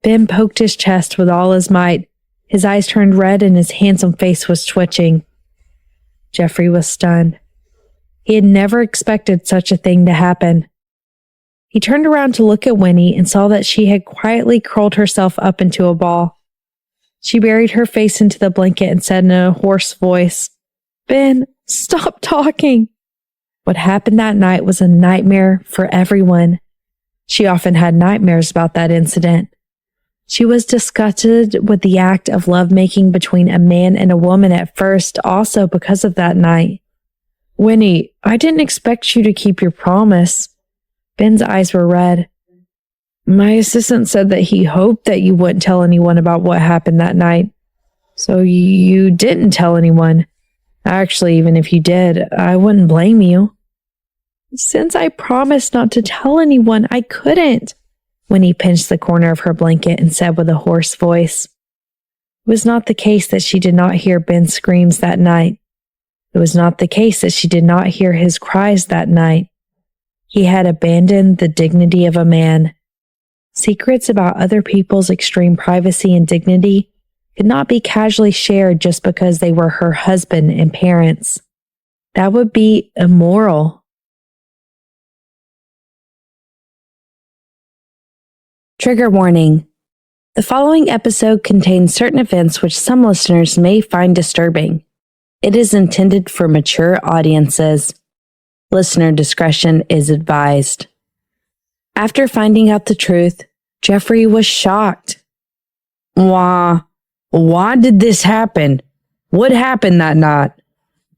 Ben poked his chest with all his might. His eyes turned red and his handsome face was twitching. Jeffrey was stunned. He had never expected such a thing to happen. He turned around to look at Winnie and saw that she had quietly curled herself up into a ball. She buried her face into the blanket and said in a hoarse voice, "Ben, stop talking." What happened that night was a nightmare for everyone. She often had nightmares about that incident. She was disgusted with the act of lovemaking between a man and a woman at first, also because of that night.
Winnie, I didn't expect you to keep your promise.
Ben's eyes were red.
My assistant said that he hoped that you wouldn't tell anyone about what happened that night. So you didn't tell anyone. Actually, even if you did, I wouldn't blame you.
Since I promised not to tell anyone, I couldn't. Winnie pinched the corner of her blanket and said with a hoarse voice. It was not the case that she did not hear Ben's screams that night. It was not the case that she did not hear his cries that night. He had abandoned the dignity of a man. Secrets about other people's extreme privacy and dignity could not be casually shared just because they were her husband and parents. That would be immoral. Trigger warning. The following episode contains certain events which some listeners may find disturbing. It is intended for mature audiences. Listener discretion is advised. After finding out the truth, Jeffrey was shocked.
Why did this happen? What happened that night?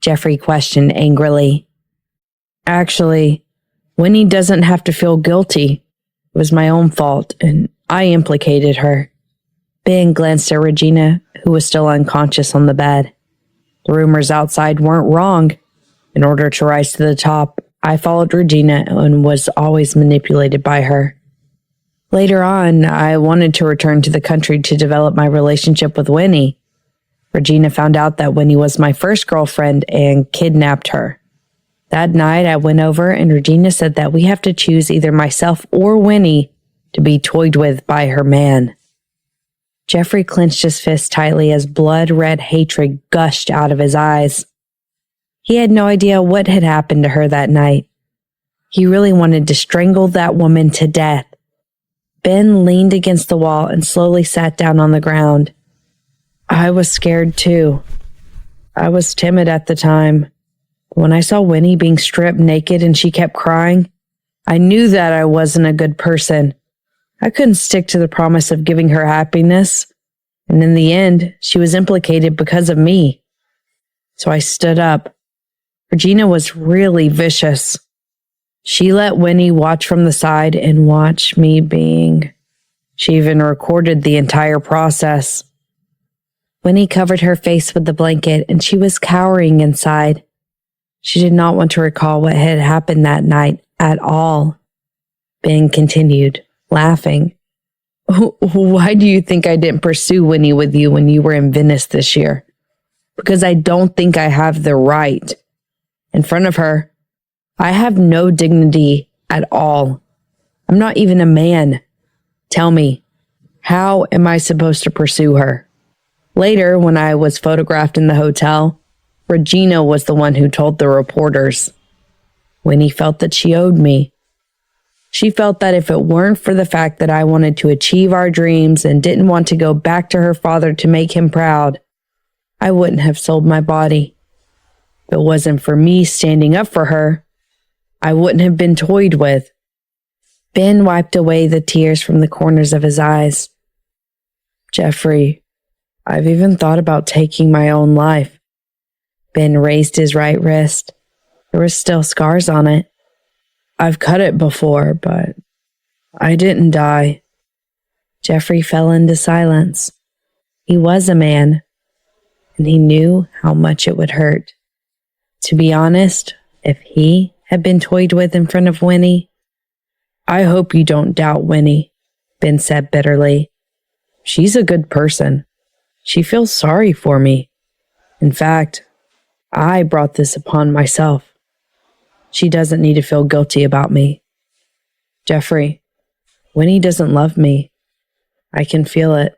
Jeffrey questioned angrily.
Actually, Winnie doesn't have to feel guilty. It was my own fault, and I implicated her.
Ben glanced at Regina, who was still unconscious on the bed.
The rumors outside weren't wrong. In order to rise to the top, I followed Regina and was always manipulated by her. Later on, I wanted to return to the country to develop my relationship with Winnie. Regina found out that Winnie was my first girlfriend and kidnapped her. That night, I went over and Regina said that we have to choose either myself or Winnie to be toyed with by her man.
Jeffrey clenched his fist tightly as blood-red hatred gushed out of his eyes. He had no idea what had happened to her that night. He really wanted to strangle that woman to death. Ben leaned against the wall and slowly sat down on the ground.
I was scared too. I was timid at the time. When I saw Winnie being stripped naked and she kept crying, I knew that I wasn't a good person. I couldn't stick to the promise of giving her happiness, and in the end, she was implicated because of me. So I stood up. Regina was really vicious. She let Winnie watch from the side and watch me being
She even recorded the entire process. Winnie covered her face with the blanket and she was cowering inside. She did not want to recall what had happened that night at all. Ben continued, laughing. Why do you think I didn't pursue Winnie with you when you were in Venice this year? Because I don't think I have the right. In front of her, I have no dignity at all. I'm not even a man. Tell me, how am I supposed to pursue her? Later, when I was photographed in the hotel, Regina was the one who told the reporters. Winnie felt that she owed me. She felt that if it weren't for the fact that I wanted to achieve our dreams and didn't want to go back to her father to make him proud, I wouldn't have sold my body. If it wasn't for me standing up for her, I wouldn't have been toyed with. Ben wiped away the tears from the corners of his eyes. Jeffrey, I've even thought about taking my own life. Ben raised his right wrist. There were still scars on it. I've cut it before, but I didn't die. Jeffrey fell into silence. He was a man, and he knew how much it would hurt. To be honest, if he had been toyed with in front of Winnie, I hope you don't doubt Winnie, Ben said bitterly. She's a good person. She feels sorry for me. In fact, I brought this upon myself. She doesn't need to feel guilty about me. Jeffrey, Winnie doesn't love me. I can feel it.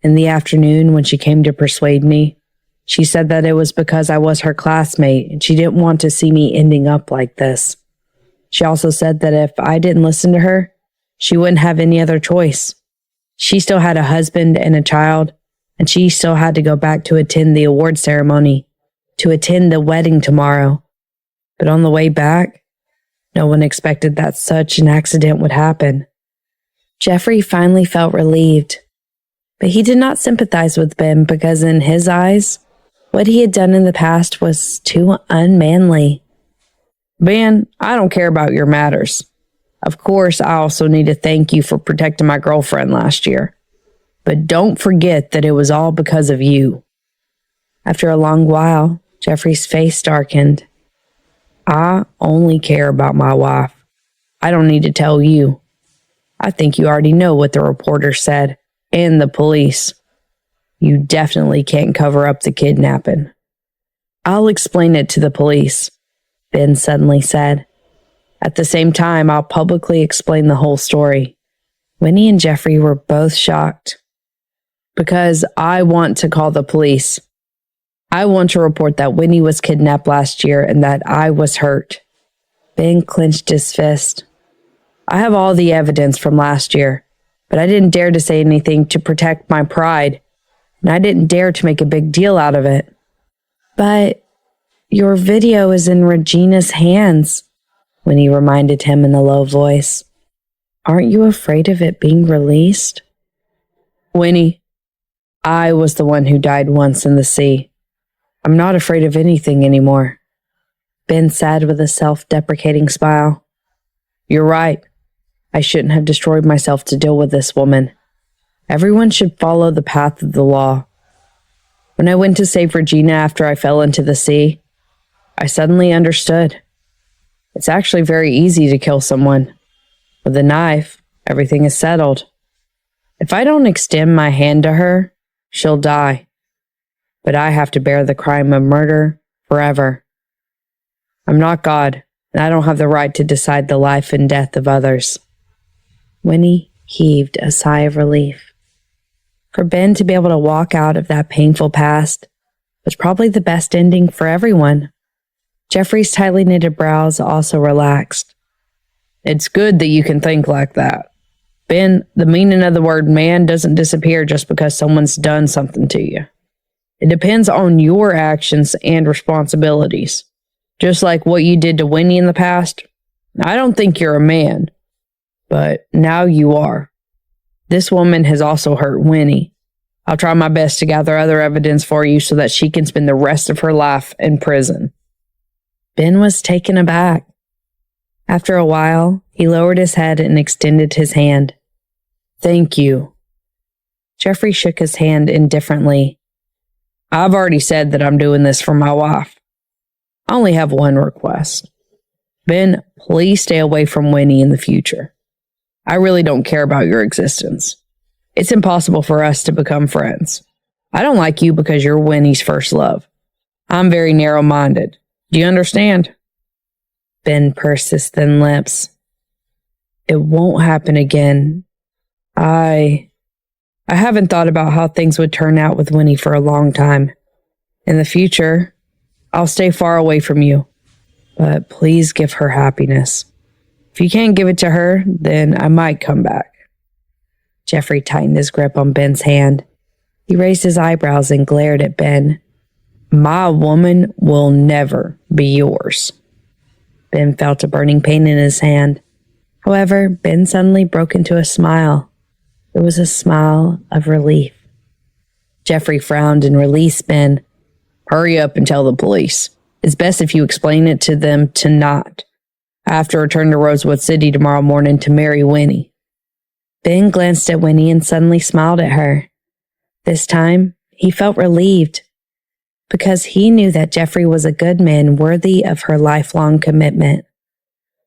In the afternoon, when she came to persuade me, she said that it was because I was her classmate and she didn't want to see me ending up like this. She also said that if I didn't listen to her, she wouldn't have any other choice. She still had a husband and a child, and she still had to go back to attend the award ceremony, to attend the wedding tomorrow. But on the way back, no one expected that such an accident would happen. Jeffrey finally felt relieved, but he did not sympathize with Ben because in his eyes, what he had done in the past was too unmanly. Ben, I don't care about your matters. Of course, I also need to thank you for protecting my girlfriend last year. But don't forget that it was all because of you. After a long while, Jeffrey's face darkened. I only care about my wife. I don't need to tell you. I think you already know what the reporter said, and the police. You definitely can't cover up the kidnapping. I'll explain it to the police, Ben suddenly said. At the same time, I'll publicly explain the whole story. Winnie and Jeffrey were both shocked. Because I want to call the police. I want to report that Winnie was kidnapped last year and that I was hurt. Ben clenched his fist. I have all the evidence from last year, but I didn't dare to say anything to protect my pride, and I didn't dare to make a big deal out of it. But your video is in Regina's hands, Winnie reminded him in a low voice. Aren't you afraid of it being released? Winnie, I was the one who died once in the sea. I'm not afraid of anything anymore. Ben said with a self-deprecating smile. You're right. I shouldn't have destroyed myself to deal with this woman. Everyone should follow the path of the law. When I went to save Regina after I fell into the sea, I suddenly understood. It's actually very easy to kill someone. With a knife, everything is settled. If I don't extend my hand to her, she'll die. But I have to bear the crime of murder forever. I'm not God, and I don't have the right to decide the life and death of others. Winnie heaved a sigh of relief. For Ben to be able to walk out of that painful past was probably the best ending for everyone. Jeffrey's tightly knitted brows also relaxed. It's good that you can think like that. Ben, the meaning of the word man doesn't disappear just because someone's done something to you. It depends on your actions and responsibilities. Just like what you did to Winnie in the past. I don't think you're a man, but now you are. This woman has also hurt Winnie. I'll try my best to gather other evidence for you so that she can spend the rest of her life in prison. Ben was taken aback. After a while, he lowered his head and extended his hand.
Thank you. Jeffrey shook his hand indifferently. I've already said that I'm doing this for my wife. I only have one request. Ben, please stay away from Winnie in the future. I really don't care about your existence. It's impossible for us to become friends. I don't like you because you're Winnie's first love. I'm very narrow-minded. Do you understand? Ben pursed his thin lips. It won't happen again. I haven't thought about how things would turn out with Winnie for a long time. In the future, I'll stay far away from you. But please give her happiness. If you can't give it to her, then I might come back. Jeffrey tightened his grip on Ben's hand. He raised his eyebrows and glared at Ben. My woman will never be yours. Ben felt a burning pain in his hand. However, Ben suddenly broke into a smile. It was a smile of relief. Jeffrey frowned and released Ben. Hurry up and tell the police. It's best if you explain it to them tonight. I have to return to Rosewood City tomorrow morning to marry Winnie. Ben glanced at Winnie and suddenly smiled at her. This time, he felt relieved, because he knew that Jeffrey was a good man worthy of her lifelong commitment.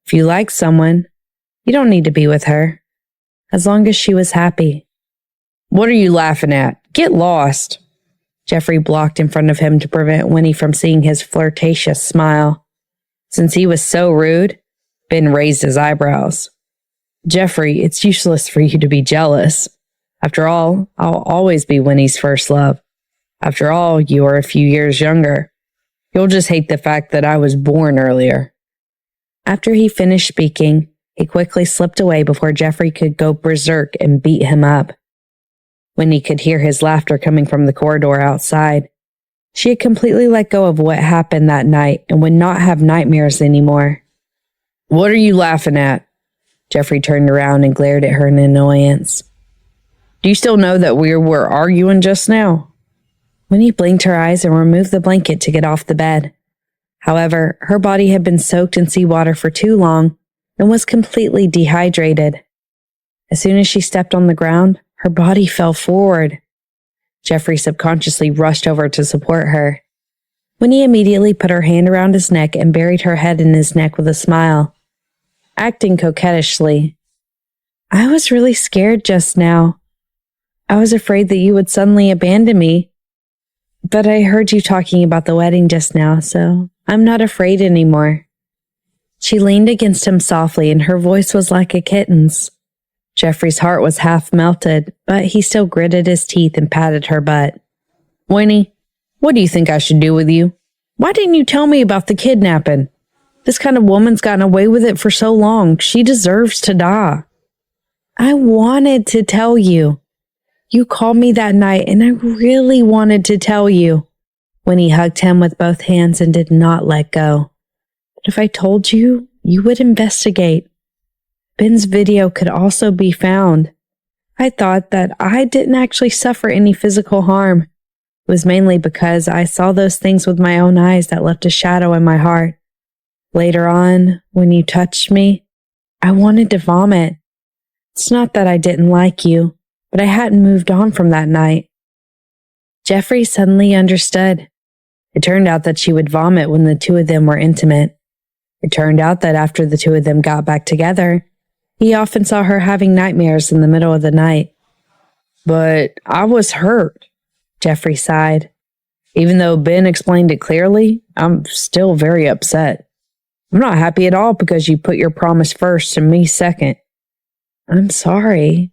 If you like someone, you don't need to be with her, as long as she was happy. What are you laughing at? Get lost. Jeffrey blocked in front of him to prevent Winnie from seeing his flirtatious smile. Since he was so rude, Ben raised his eyebrows. Jeffrey, it's useless for you to be jealous. After all, I'll always be Winnie's first love. After all, you are a few years younger. You'll just hate the fact that I was born earlier. After he finished speaking, he quickly slipped away before Jeffrey could go berserk and beat him up. Winnie could hear his laughter coming from the corridor outside. She had completely let go of what happened that night and would not have nightmares anymore. What are you laughing at? Jeffrey turned around and glared at her in annoyance. Do you still know that we were arguing just now? Winnie blinked her eyes and removed the blanket to get off the bed. However, her body had been soaked in seawater for too long and was completely dehydrated. As soon as she stepped on the ground, her body fell forward. Jeffrey subconsciously rushed over to support her. Winnie immediately put her hand around his neck and buried her head in his neck with a smile, acting coquettishly. I was really scared just now. I was afraid that you would suddenly abandon me. But I heard you talking about the wedding just now, so I'm not afraid anymore. She leaned against him softly, and her voice was like a kitten's. Jeffrey's heart was half melted, but he still gritted his teeth and patted her butt. Winnie, what do you think I should do with you? Why didn't you tell me about the kidnapping? This kind of woman's gotten away with it for so long. She deserves to die. I wanted to tell you. You called me that night, and I really wanted to tell you. Winnie hugged him with both hands and did not let go. But if I told you, you would investigate. Ben's video could also be found. I thought that I didn't actually suffer any physical harm. It was mainly because I saw those things with my own eyes that left a shadow in my heart. Later on, when you touched me, I wanted to vomit. It's not that I didn't like you, but I hadn't moved on from that night. Jeffrey suddenly understood. It turned out that she would vomit when the two of them were intimate. It turned out that after the two of them got back together, he often saw her having nightmares in the middle of the night. But I was hurt, Jeffrey sighed. Even though Ben explained it clearly, I'm still very upset. I'm not happy at all because you put your promise first and me second. I'm sorry.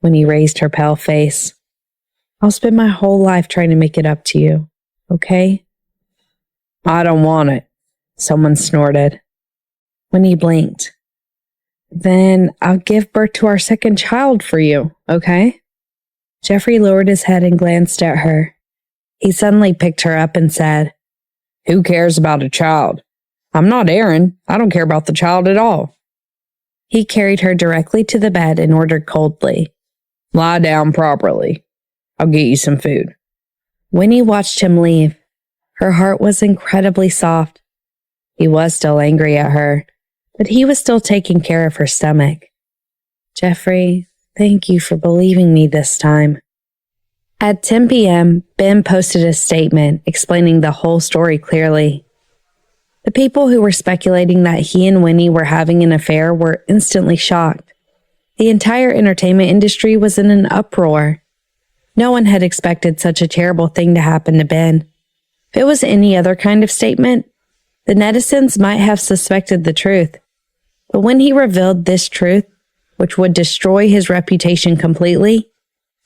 When he raised her pale face. I'll spend my whole life trying to make it up to you, okay? I don't want it, someone snorted. When he blinked. Then I'll give birth to our second child for you, okay? Jeffrey lowered his head and glanced at her. He suddenly picked her up and said, Who cares about a child? I'm not Aaron. I don't care about the child at all. He carried her directly to the bed and ordered coldly, Lie down properly. I'll get you some food. Winnie watched him leave. Her heart was incredibly soft. He was still angry at her, but he was still taking care of her stomach. Jeffrey,
Thank you for believing me this time." At 10 p.m., Ben posted a statement explaining the whole story clearly. The people who were speculating that he and Winnie were having an affair were instantly shocked. The entire entertainment industry was in an uproar. No one had expected such a terrible thing to happen to Ben. If it was any other kind of statement, the netizens might have suspected the truth. But when he revealed this truth, which would destroy his reputation completely,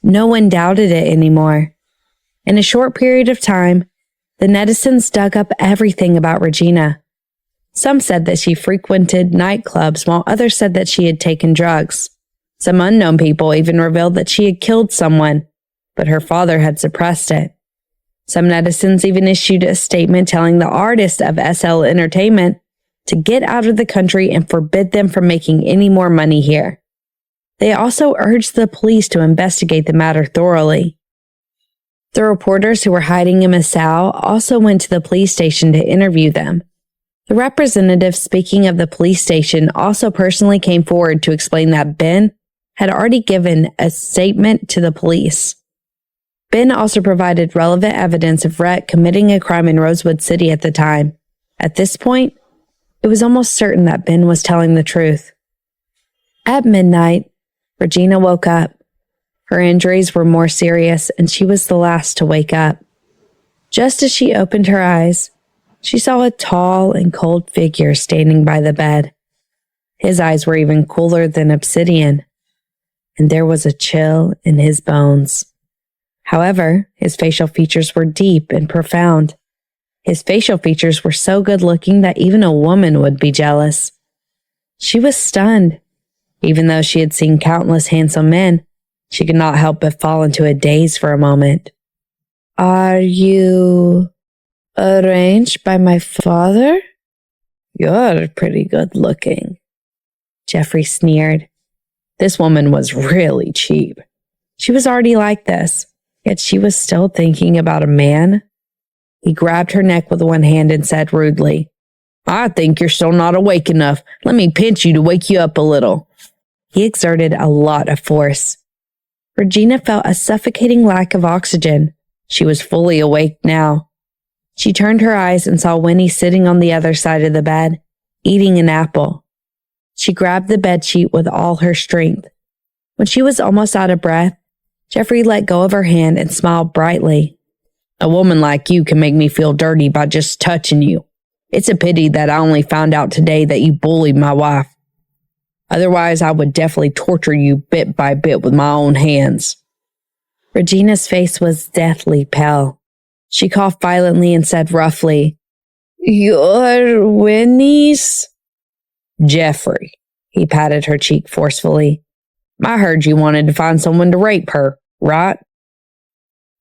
no one doubted it anymore. In a short period of time, the netizens dug up everything about Regina. Some said that she frequented nightclubs, while others said that she had taken drugs. Some unknown people even revealed that she had killed someone, but her father had suppressed it. Some netizens even issued a statement telling the artist of SL Entertainment to get out of the country and forbid them from making any more money here. They also urged the police to investigate the matter thoroughly. The reporters who were hiding in Nassau also went to the police station to interview them. The representative speaking of the police station also personally came forward to explain that Ben had already given a statement to the police. Ben also provided relevant evidence of Rhett committing a crime in Rosewood City at the time. At this point, it was almost certain that Ben was telling the truth. At midnight, Regina woke up. Her injuries were more serious, and she was the last to wake up. Just as she opened her eyes, she saw a tall and cold figure standing by the bed. His eyes were even cooler than obsidian, and there was a chill in his bones. However, his facial features were deep and profound. His facial features were so good-looking that even a woman would be jealous. She was stunned. Even though she had seen countless handsome men, she could not help but fall into a daze for a moment. "Are you arranged by my father? You're pretty good-looking," Jeffrey sneered. This woman was really cheap. She was already like this, yet she was still thinking about a man. He grabbed her neck with one hand and said rudely, "I think you're still not awake enough. Let me pinch you to wake you up a little." He exerted a lot of force. Regina felt a suffocating lack of oxygen. She was fully awake now. She turned her eyes and saw Winnie sitting on the other side of the bed, eating an apple. She grabbed the bedsheet with all her strength. When she was almost out of breath, Jeffrey let go of her hand and smiled brightly. "A woman like you can make me feel dirty by just touching you. It's a pity that I only found out today that you bullied my wife. Otherwise, I would definitely torture you bit by bit with my own hands." Regina's face was deathly pale. She coughed violently and said roughly, "You're Winnie's?" "Jeffrey," he patted her cheek forcefully. "I heard you wanted to find someone to rape her, right?"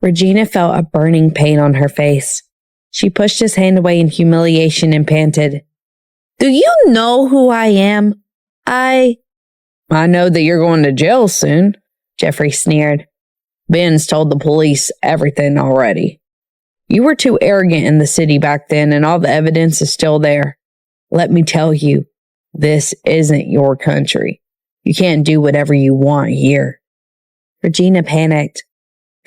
Regina felt a burning pain on her face. She pushed his hand away in humiliation and panted, "Do you know who I am? I know that you're going to jail soon," Jeffrey sneered. "Ben's told the police everything already. You were too arrogant in the city back then, and all the evidence is still there. Let me tell you, this isn't your country. You can't do whatever you want here." Regina panicked.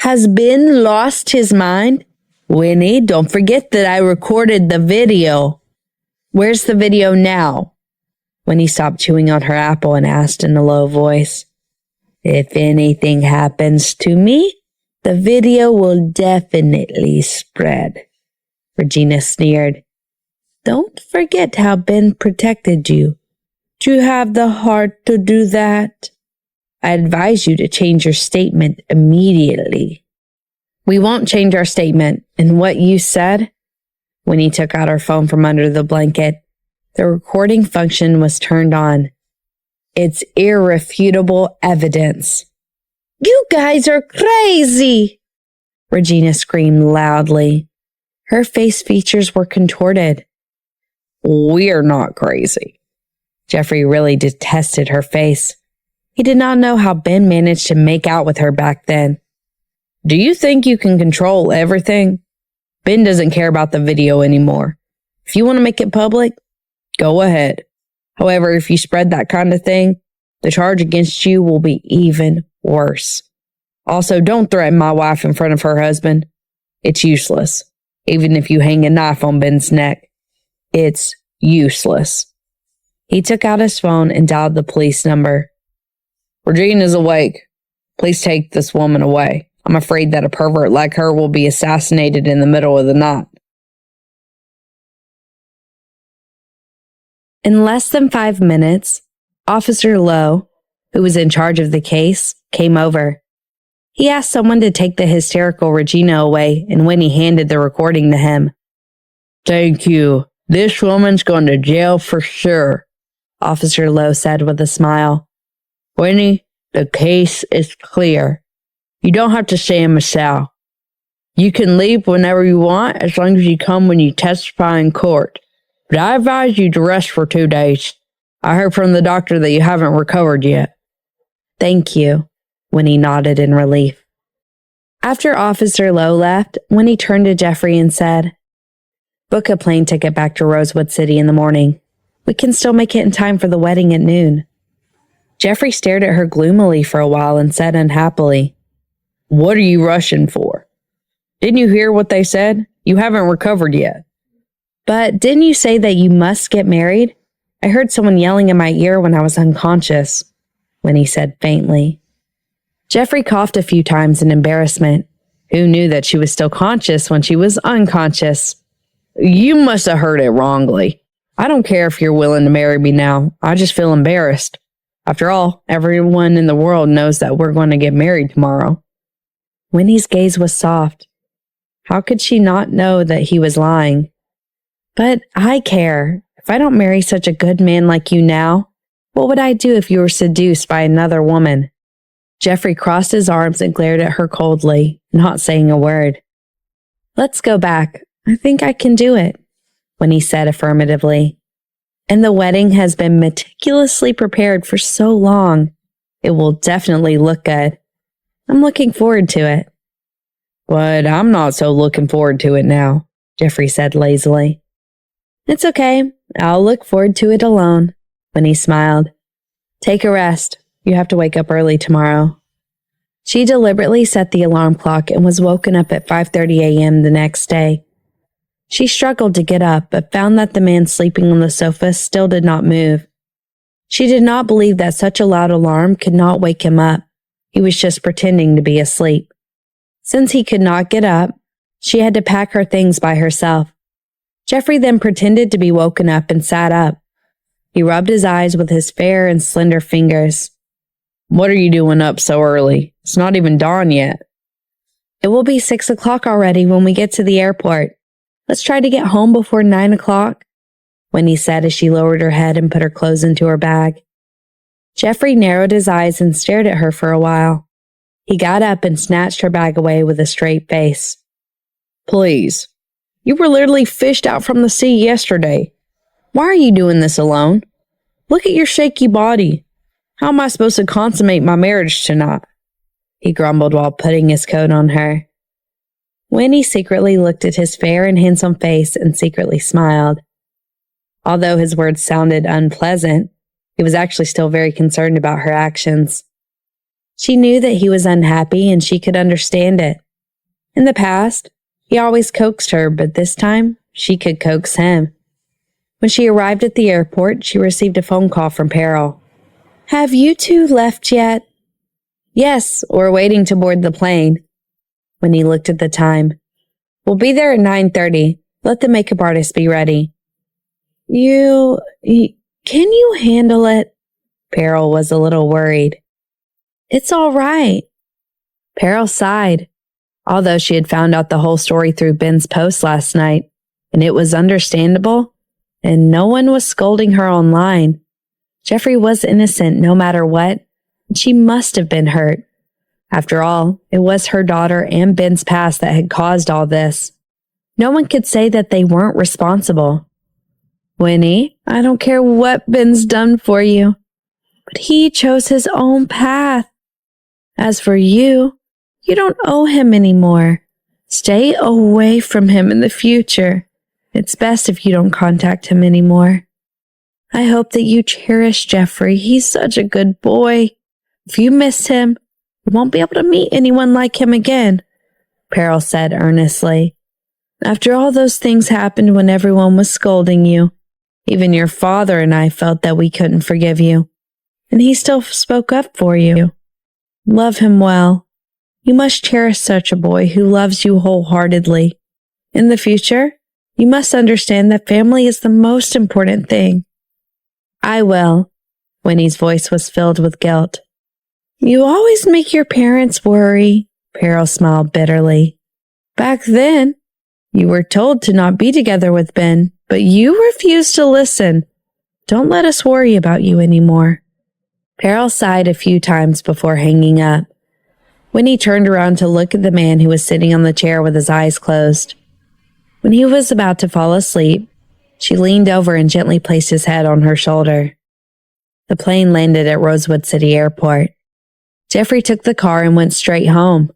"Has Ben lost his mind? Winnie, don't forget that I recorded the video." "Where's the video now?" Winnie stopped chewing on her apple and asked in a low voice. "If anything happens to me, the video will definitely spread." Regina sneered. "Don't forget how Ben protected you. Do you have the heart to do that? I advise you to change your statement immediately." "We won't change our statement. And what you said?" Winnie took out her phone from under the blanket. The recording function was turned on. "It's irrefutable evidence." "You guys are crazy!" Regina screamed loudly. Her face features were contorted. "We're not crazy." Jeffrey really detested her face. He did not know how Ben managed to make out with her back then. "Do you think you can control everything? Ben doesn't care about the video anymore. If you want to make it public, go ahead. However, if you spread that kind of thing,
The charge against you will be even worse. Also, don't threaten my wife in front of her husband. It's useless. Even if you hang a knife on Ben's neck, it's useless. He took out his phone and dialed the police number. Regina's awake. Please take this woman away. I'm afraid that a pervert like her will be assassinated in the middle of the night.
In less than 5 minutes, Officer Lowe, who was in charge of the case, came over. He asked someone to take the hysterical Regina away, and Winnie handed the recording to him.
Thank you. This woman's going to jail for sure,
Officer Lowe said with a smile.
Winnie, the case is clear. You don't have to stay in my cell. You can leave whenever you want as long as you come when you testify in court. But I advise you to rest for 2 days. I heard from the doctor that you haven't recovered yet.
Thank you, Winnie nodded in relief. After Officer Lowe left, Winnie turned to Jeffrey and said, Book a plane ticket back to Rosewood City in the morning. We can still make it in time for the wedding at noon. Jeffrey stared at her gloomily for a while and said unhappily,
What are you rushing for? Didn't you hear what they said? You haven't recovered yet.
But didn't you say that you must get married? I heard someone yelling in my ear when I was unconscious, Winnie said faintly. Jeffrey coughed a few times in embarrassment. Who knew that she was still conscious when she was unconscious?
You must have heard it wrongly. I don't care if you're willing to marry me now. I just feel embarrassed. After all, everyone in the world knows that we're going to get married tomorrow.
Winnie's gaze was soft. How could she not know that he was lying? But I care. If I don't marry such a good man like you now, what would I do if you were seduced by another woman? Jeffrey crossed his arms and glared at her coldly, not saying a word. Let's go back. I think I can do it, Winnie said affirmatively. And the wedding has been meticulously prepared for so long. It will definitely look good. I'm looking forward to it.
But I'm not so looking forward to it now, Jeffrey said lazily.
It's okay. I'll look forward to it alone, Winnie smiled. Take a rest. You have to wake up early tomorrow. She deliberately set the alarm clock and was woken up at 5:30 a.m. the next day. She struggled to get up, but found that the man sleeping on the sofa still did not move. She did not believe that such a loud alarm could not wake him up. He was just pretending to be asleep. Since he could not get up, she had to pack her things by herself. Jeffrey then pretended to be woken up and sat up. He rubbed his eyes with his fair and slender fingers.
What are you doing up so early? It's not even dawn yet.
It will be 6 o'clock already when we get to the airport. Let's try to get home before 9 o'clock, Winnie said as she lowered her head and put her clothes into her bag. Jeffrey narrowed his eyes and stared at her for a while. He got up and snatched her bag away with a straight face.
Please. You were literally fished out from the sea yesterday. Why are you doing this alone? Look at your shaky body. How am I supposed to consummate my marriage tonight? He grumbled while putting his coat on her.
Winnie secretly looked at his fair and handsome face and secretly smiled. Although his words sounded unpleasant, he was actually still very concerned about her actions. She knew that he was unhappy and she could understand it. In the past, he always coaxed her, but this time, she could coax him. When she arrived at the airport, she received a phone call from Peril. Have you two left yet? Yes, we're waiting to board the plane. When he looked at the time. We'll be there at 9:30. Let the makeup artist be ready. Can you handle it? Peril was a little worried. It's all right. Peril sighed. Although she had found out the whole story through Ben's post last night, and it was understandable, and no one was scolding her online. Jeffrey was innocent no matter what, and she must have been hurt. After all, it was her daughter and Ben's past that had caused all this. No one could say that they weren't responsible. Winnie, I don't care what Ben's done for you, but he chose his own path. As for you, you don't owe him anymore. Stay away from him in the future. It's best if you don't contact him anymore. I hope that you cherish Jeffrey. He's such a good boy. If you miss him, you won't be able to meet anyone like him again, Peril said earnestly. After all those things happened when everyone was scolding you, even your father and I felt that we couldn't forgive you, and he still spoke up for you. Love him well. You must cherish such a boy who loves you wholeheartedly. In the future, you must understand that family is the most important thing. I will. Winnie's voice was filled with guilt. You always make your parents worry, Peril smiled bitterly. Back then, you were told to not be together with Ben, but you refused to listen. Don't let us worry about you anymore. Peril sighed a few times before hanging up. Winnie turned around to look at the man who was sitting on the chair with his eyes closed. When he was about to fall asleep, she leaned over and gently placed his head on her shoulder. The plane landed at Rosewood City Airport. Jeffrey took the car and went straight home.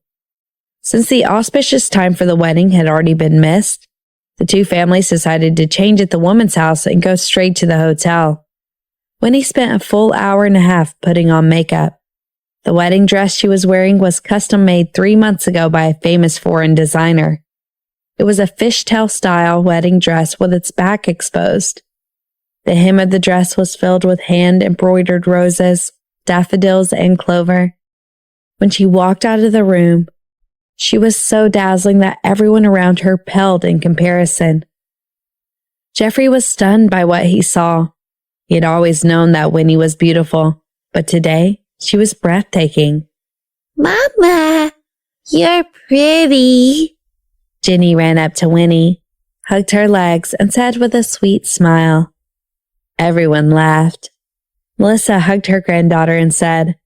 Since the auspicious time for the wedding had already been missed, the two families decided to change at the woman's house and go straight to the hotel. Winnie spent a full hour and a half putting on makeup. The wedding dress she was wearing was custom made 3 months ago by a famous foreign designer. It was a fishtail-style wedding dress with its back exposed. The hem of the dress was filled with hand-embroidered roses, daffodils, and clover. When she walked out of the room, she was so dazzling that everyone around her paled in comparison. Jeffrey was stunned by what he saw. He had always known that Winnie was beautiful, but today she was breathtaking. Mama, you're pretty. Jenny ran up to Winnie, hugged her legs, and said with a sweet smile. Everyone laughed. Melissa hugged her granddaughter and said,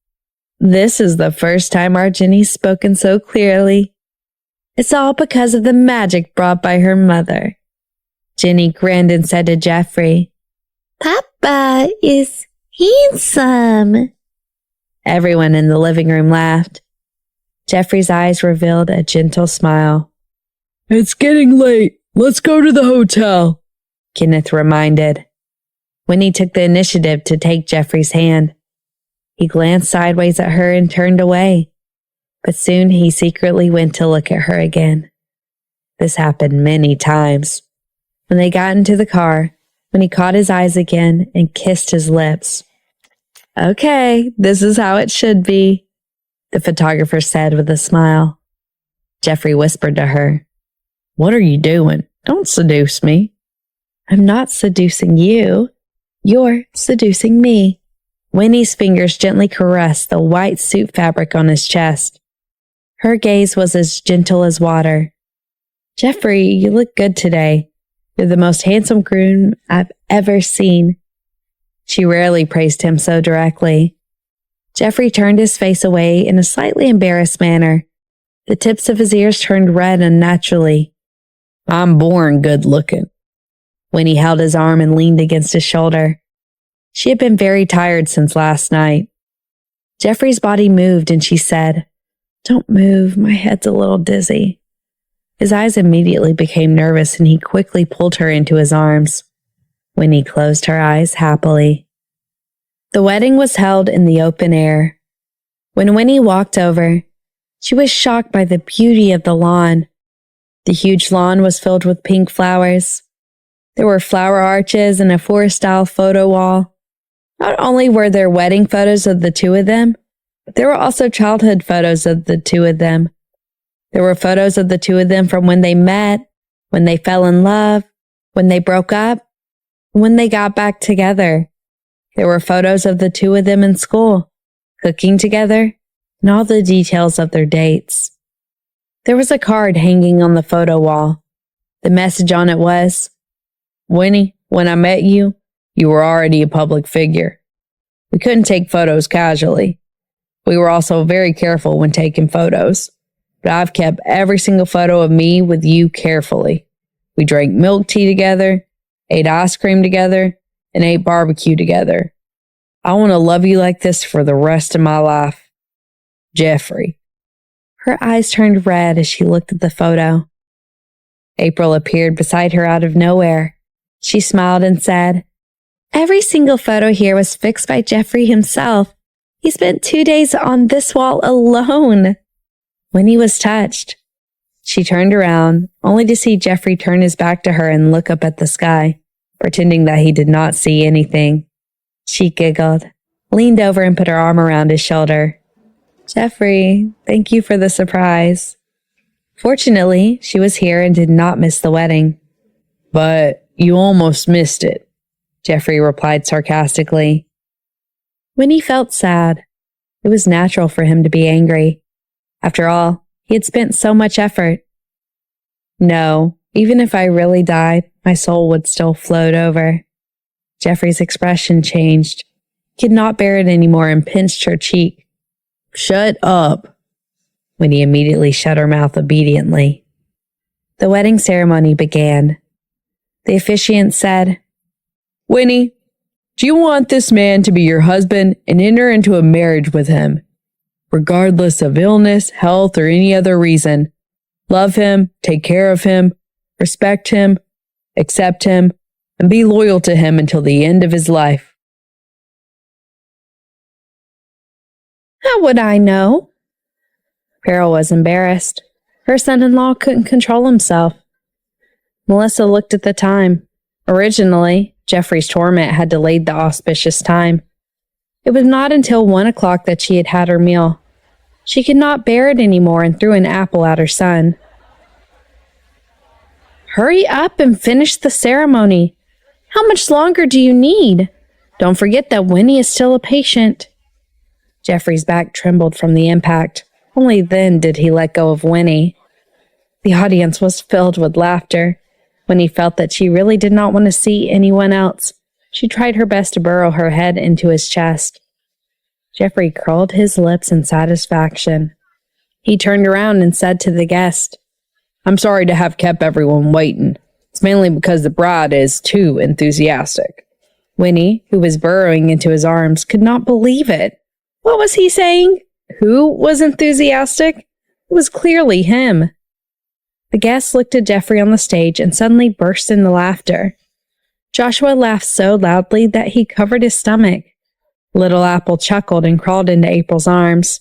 This is the first time our Jenny's spoken so clearly. It's all because of the magic brought by her mother. Jenny grinned and said to Jeffrey, Papa is handsome. Everyone in the living room laughed. Jeffrey's eyes revealed a gentle smile.
It's getting late. Let's go to the hotel,
Kenneth reminded. Winnie took the initiative to take Jeffrey's hand. He glanced sideways at her and turned away, but soon he secretly went to look at her again. This happened many times. When they got into the car, Winnie caught his eyes again and kissed his lips. Okay, this is how it should be, the photographer said with a smile. Jeffrey whispered to her, What are you doing? Don't seduce me. I'm not seducing you. You're seducing me. Winnie's fingers gently caressed the white suit fabric on his chest. Her gaze was as gentle as water. Jeffrey, you look good today. You're the most handsome groom I've ever seen. She rarely praised him so directly. Jeffrey turned his face away in a slightly embarrassed manner. The tips of his ears turned red unnaturally. I'm born good looking. Winnie held his arm and leaned against his shoulder. She had been very tired since last night. Jeffrey's body moved and she said, Don't move, my head's a little dizzy. His eyes immediately became nervous and he quickly pulled her into his arms. Winnie closed her eyes happily. The wedding was held in the open air. When Winnie walked over, she was shocked by the beauty of the lawn. The huge lawn was filled with pink flowers. There were flower arches and a forest-style photo wall. Not only were there wedding photos of the two of them, but there were also childhood photos of the two of them. There were photos of the two of them from when they met, when they fell in love, when they broke up, when they got back together. There were photos of the two of them in school, cooking together, and all the details of their dates. There was a card hanging on the photo wall. The message on it was, Winnie, when I met you, you were already a public figure. We couldn't take photos casually. We were also very careful when taking photos. But I've kept every single photo of me with you carefully. We drank milk tea together, ate ice cream together, and ate barbecue together. I want to love you like this for the rest of my life. Jeffrey. Her eyes turned red as she looked at the photo. April appeared beside her out of nowhere. She smiled and said, Every single photo here was fixed by Jeffrey himself. He spent 2 days on this wall alone. Winnie was touched. She turned around, only to see Jeffrey turn his back to her and look up at the sky, pretending that he did not see anything. She giggled, leaned over and put her arm around his shoulder. Jeffrey, thank you for the surprise. Fortunately, she was here and did not miss the wedding.
But you almost missed it,
Jeffrey replied sarcastically. Winnie felt sad. It was natural for him to be angry. After all, he had spent so much effort. No, even if I really died, my soul would still float over. Jeffrey's expression changed. He could not bear it anymore and pinched her cheek.
Shut up.
Winnie immediately shut her mouth obediently. The wedding ceremony began. The officiant said,
Winnie, do you want this man to be your husband and enter into a marriage with him? Regardless of illness, health, or any other reason. Love him, take care of him, respect him, accept him, and be loyal to him until the end of his life.
How would I know? Carol was embarrassed. Her son-in-law couldn't control himself. Melissa looked at the time. Originally, Jeffrey's torment had delayed the auspicious time. It was not until 1 o'clock that she had had her meal. She could not bear it anymore and threw an apple at her son. Hurry up and finish the ceremony. How much longer do you need? Don't forget that Winnie is still a patient. Jeffrey's back trembled from the impact. Only then did he let go of Winnie. The audience was filled with laughter. Winnie felt that she really did not want to see anyone else. She tried her best to burrow her head into his chest. Jeffrey curled his lips in satisfaction. He turned around and said to the guest,
I'm sorry to have kept everyone waiting. It's mainly because the bride is too enthusiastic.
Winnie, who was burrowing into his arms, could not believe it. What was he saying? Who was enthusiastic? It was clearly him. The guests looked at Jeffrey on the stage and suddenly burst into laughter. Joshua laughed so loudly that he covered his stomach. Little Apple chuckled and crawled into April's arms.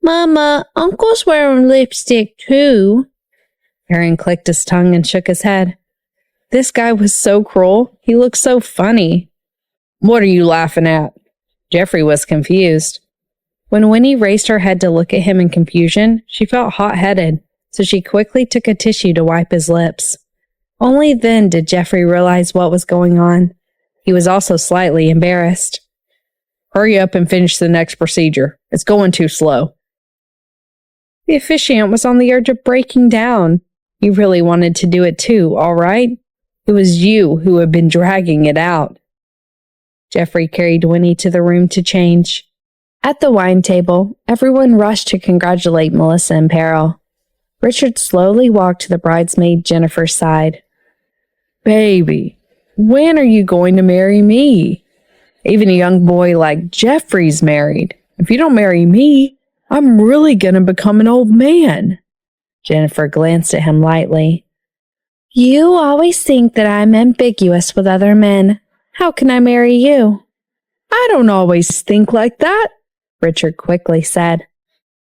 Mama, Uncle's wearing lipstick too. Aaron clicked his tongue and shook his head. This guy was so cruel. He looked so funny.
What are you laughing at?
Jeffrey was confused. When Winnie raised her head to look at him in confusion, she felt hot-headed, so she quickly took a tissue to wipe his lips. Only then did Jeffrey realize what was going on. He was also slightly embarrassed.
Hurry up and finish the next procedure. It's going too slow.
The officiant was on the edge of breaking down. He really wanted to do it too, all right? It was you who had been dragging it out. Jeffrey carried Winnie to the room to change. At the wine table, everyone rushed to congratulate Melissa and Peril. Richard slowly walked to the bridesmaid Jennifer's side.
Baby, when are you going to marry me? Even a young boy like Jeffrey's married. If you don't marry me, I'm really gonna become an old man.
Jennifer glanced at him lightly. You always think that I'm ambiguous with other men. How can I marry you?
I don't always think like that, Richard quickly said.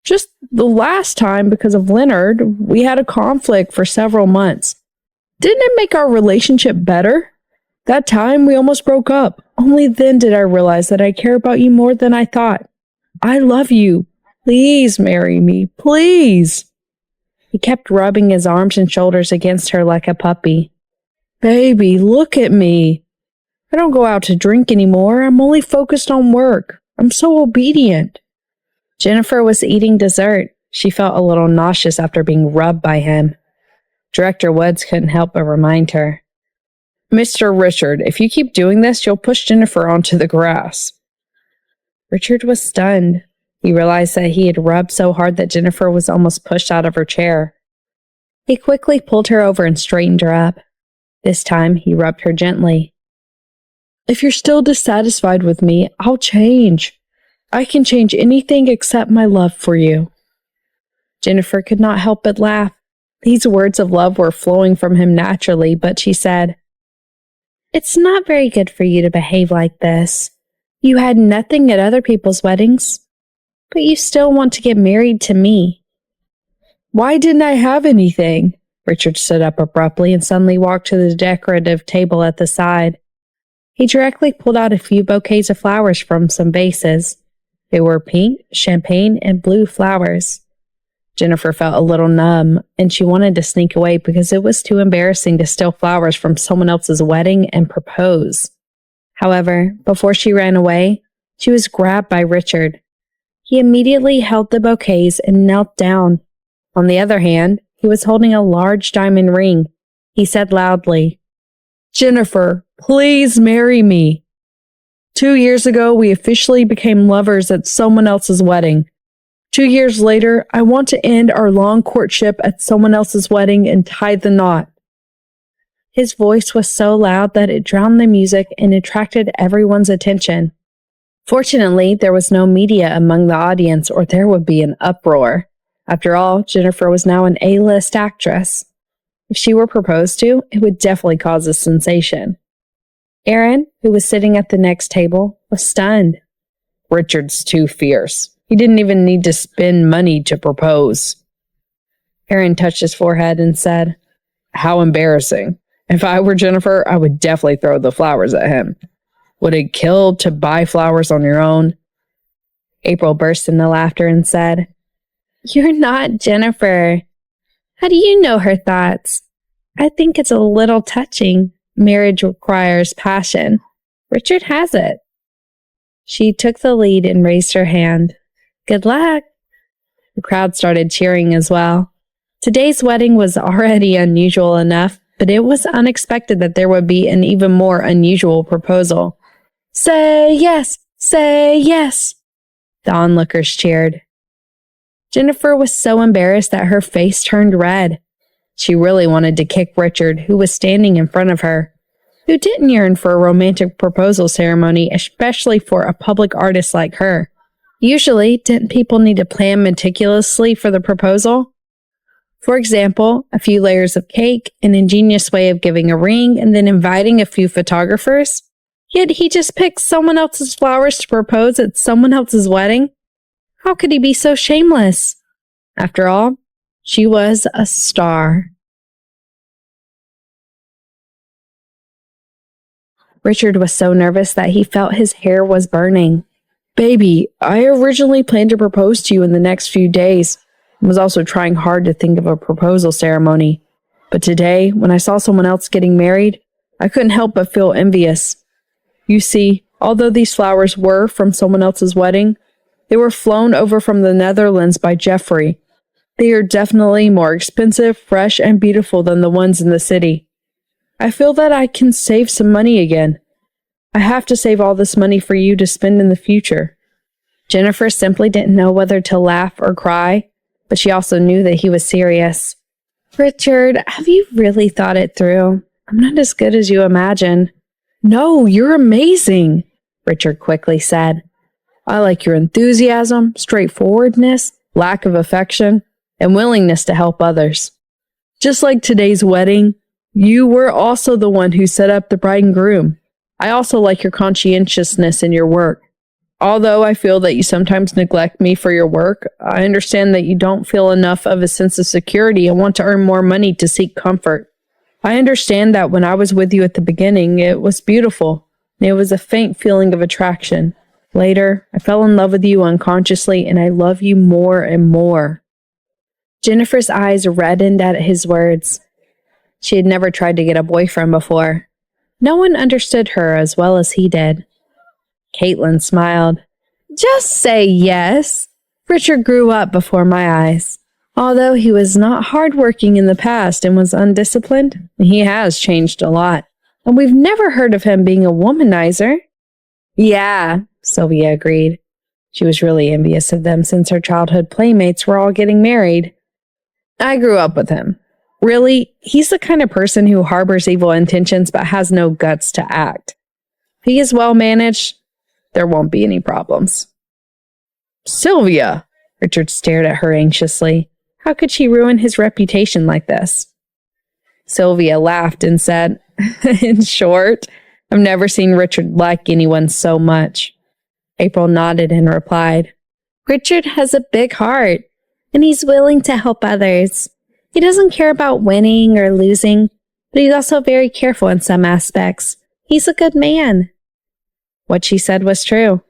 Just the last time, because of Leonard, we had a conflict for several months. Didn't it make our relationship better? That time we almost broke up. Only then did I realize that I care about you more than I thought. I love you. Please marry me. Please.
He kept rubbing his arms and shoulders against her like a puppy.
Baby, look at me. I don't go out to drink anymore. I'm only focused on work. I'm so obedient.
Jennifer was eating dessert. She felt a little nauseous after being rubbed by him. Director Woods couldn't help but remind her.
Mr. Richard, if you keep doing this, you'll push Jennifer onto the grass.
Richard was stunned. He realized that he had rubbed so hard that Jennifer was almost pushed out of her chair. He quickly pulled her over and straightened her up. This time, he rubbed her gently.
If you're still dissatisfied with me, I'll change. I can change anything except my love for you.
Jennifer could not help but laugh. These words of love were flowing from him naturally, but she said, It's not very good for you to behave like this. You had nothing at other people's weddings, but you still want to get married to me."
Why didn't I have anything? Richard stood up abruptly and suddenly walked to the decorative table at the side. He directly pulled out a few bouquets of flowers from some vases. They were pink, champagne, and blue flowers. Jennifer felt a little numb, and she wanted to sneak away because it was too embarrassing to steal flowers from someone else's wedding and propose. However, before she ran away, she was grabbed by Richard. He immediately held the bouquets and knelt down. On the other hand, he was holding a large diamond ring. He said loudly, "Jennifer, please marry me. 2 years ago, we officially became lovers at someone else's wedding. 2 years later, I want to end our long courtship at someone else's wedding and tie the knot." His voice was so loud that it drowned the music and attracted everyone's attention. Fortunately, there was no media among the audience, or there would be an uproar. After all, Jennifer was now an A-list actress. If she were proposed to, it would definitely cause a sensation. Aaron, who was sitting at the next table, was stunned. "Richard's too fierce. He didn't even need to spend money to propose." Aaron touched his forehead and said, "How embarrassing. If I were Jennifer, I would definitely throw the flowers at him. Would it kill to buy flowers on your own?" April burst into laughter and said, "You're not Jennifer. How do you know her thoughts? I think it's a little touching. Marriage requires passion. Richard has it." She took the lead and raised her hand. "Good luck." The crowd started cheering as well. Today's wedding was already unusual enough, but it was unexpected that there would be an even more unusual proposal. "Say yes! Say yes!" The onlookers cheered. Jennifer was so embarrassed that her face turned red. She really wanted to kick Richard, who was standing in front of her. Who didn't yearn for a romantic proposal ceremony, especially for a public artist like her? Usually, didn't people need to plan meticulously for the proposal? For example, a few layers of cake, an ingenious way of giving a ring, and then inviting a few photographers? Yet he just picked someone else's flowers to propose at someone else's wedding? How could he be so shameless? After all, she was a star. Richard was so nervous that he felt his hair was burning. "Baby, I originally planned to propose to you in the next few days. I was also trying hard to think of a proposal ceremony. But today, when I saw someone else getting married, I couldn't help but feel envious. You see, although these flowers were from someone else's wedding, they were flown over from the Netherlands by Jeffrey. They are definitely more expensive, fresh, and beautiful than the ones in the city. I feel that I can save some money again. I have to save all this money for you to spend in the future." Jennifer simply didn't know whether to laugh or cry, but she also knew that he was serious. "Richard, have you really thought it through? I'm not as good as you imagine." "No, you're amazing," Richard quickly said. "I like your enthusiasm, straightforwardness, lack of affection, and willingness to help others. Just like today's wedding, you were also the one who set up the bride and groom. I also like your conscientiousness in your work. Although I feel that you sometimes neglect me for your work, I understand that you don't feel enough of a sense of security and want to earn more money to seek comfort. I understand that when I was with you at the beginning, it was beautiful, and it was a faint feeling of attraction. Later, I fell in love with you unconsciously, and I love you more and more." Jennifer's eyes reddened at his words. She had never tried to get a boyfriend before. No one understood her as well as he did. Caitlin smiled. "Just say yes. Richard grew up before my eyes. Although he was not hardworking in the past and was undisciplined, he has changed a lot. And we've never heard of him being a womanizer." "Yeah," Sylvia agreed. She was really envious of them since her childhood playmates were all getting married. "I grew up with him. Really, he's the kind of person who harbors evil intentions but has no guts to act. If he is well managed, there won't be any problems." "Sylvia!" Richard stared at her anxiously. How could she ruin his reputation like this? Sylvia laughed and said, "In short,
I've never seen Richard like anyone so much. April nodded and replied, Richard has a big heart, and he's willing to help others. He doesn't care about winning or losing, but he's also very careful in some aspects. He's a good man. What she said was true.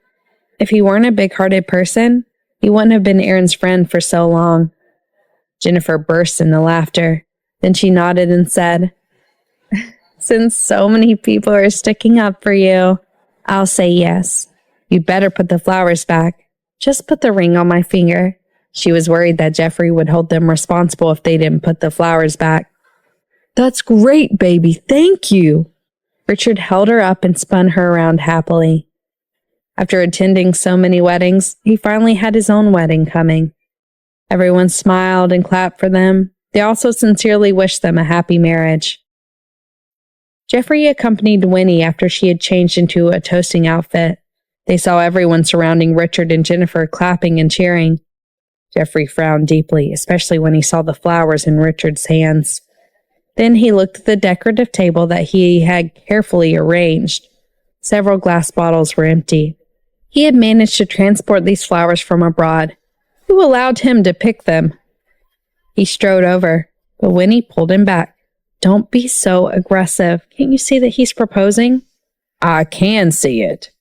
If he weren't a big-hearted person, he wouldn't have been Aaron's friend for so long. Jennifer burst into laughter. Then she nodded and said, Since so many people are sticking up for you, I'll say yes. You'd better put the flowers back. Just put the ring on my finger. She was worried that Jeffrey would hold them responsible if they didn't put the flowers back. That's great, baby. Thank you. Richard held her up and spun her around happily. After attending so many weddings, he finally had his own wedding coming. Everyone smiled and clapped for them. They also sincerely wished them a happy marriage. Jeffrey accompanied Winnie after she had changed into a toasting outfit. They saw everyone surrounding Richard and Jennifer clapping and cheering. Jeffrey frowned deeply, especially when he saw the flowers in Richard's hands. Then he looked at the decorative table that he had carefully arranged. Several glass bottles were empty. He had managed to transport these flowers from abroad. Who allowed him to pick them? He strode over, but Winnie pulled him back. Don't be so aggressive. Can't you see that he's proposing? I can see it.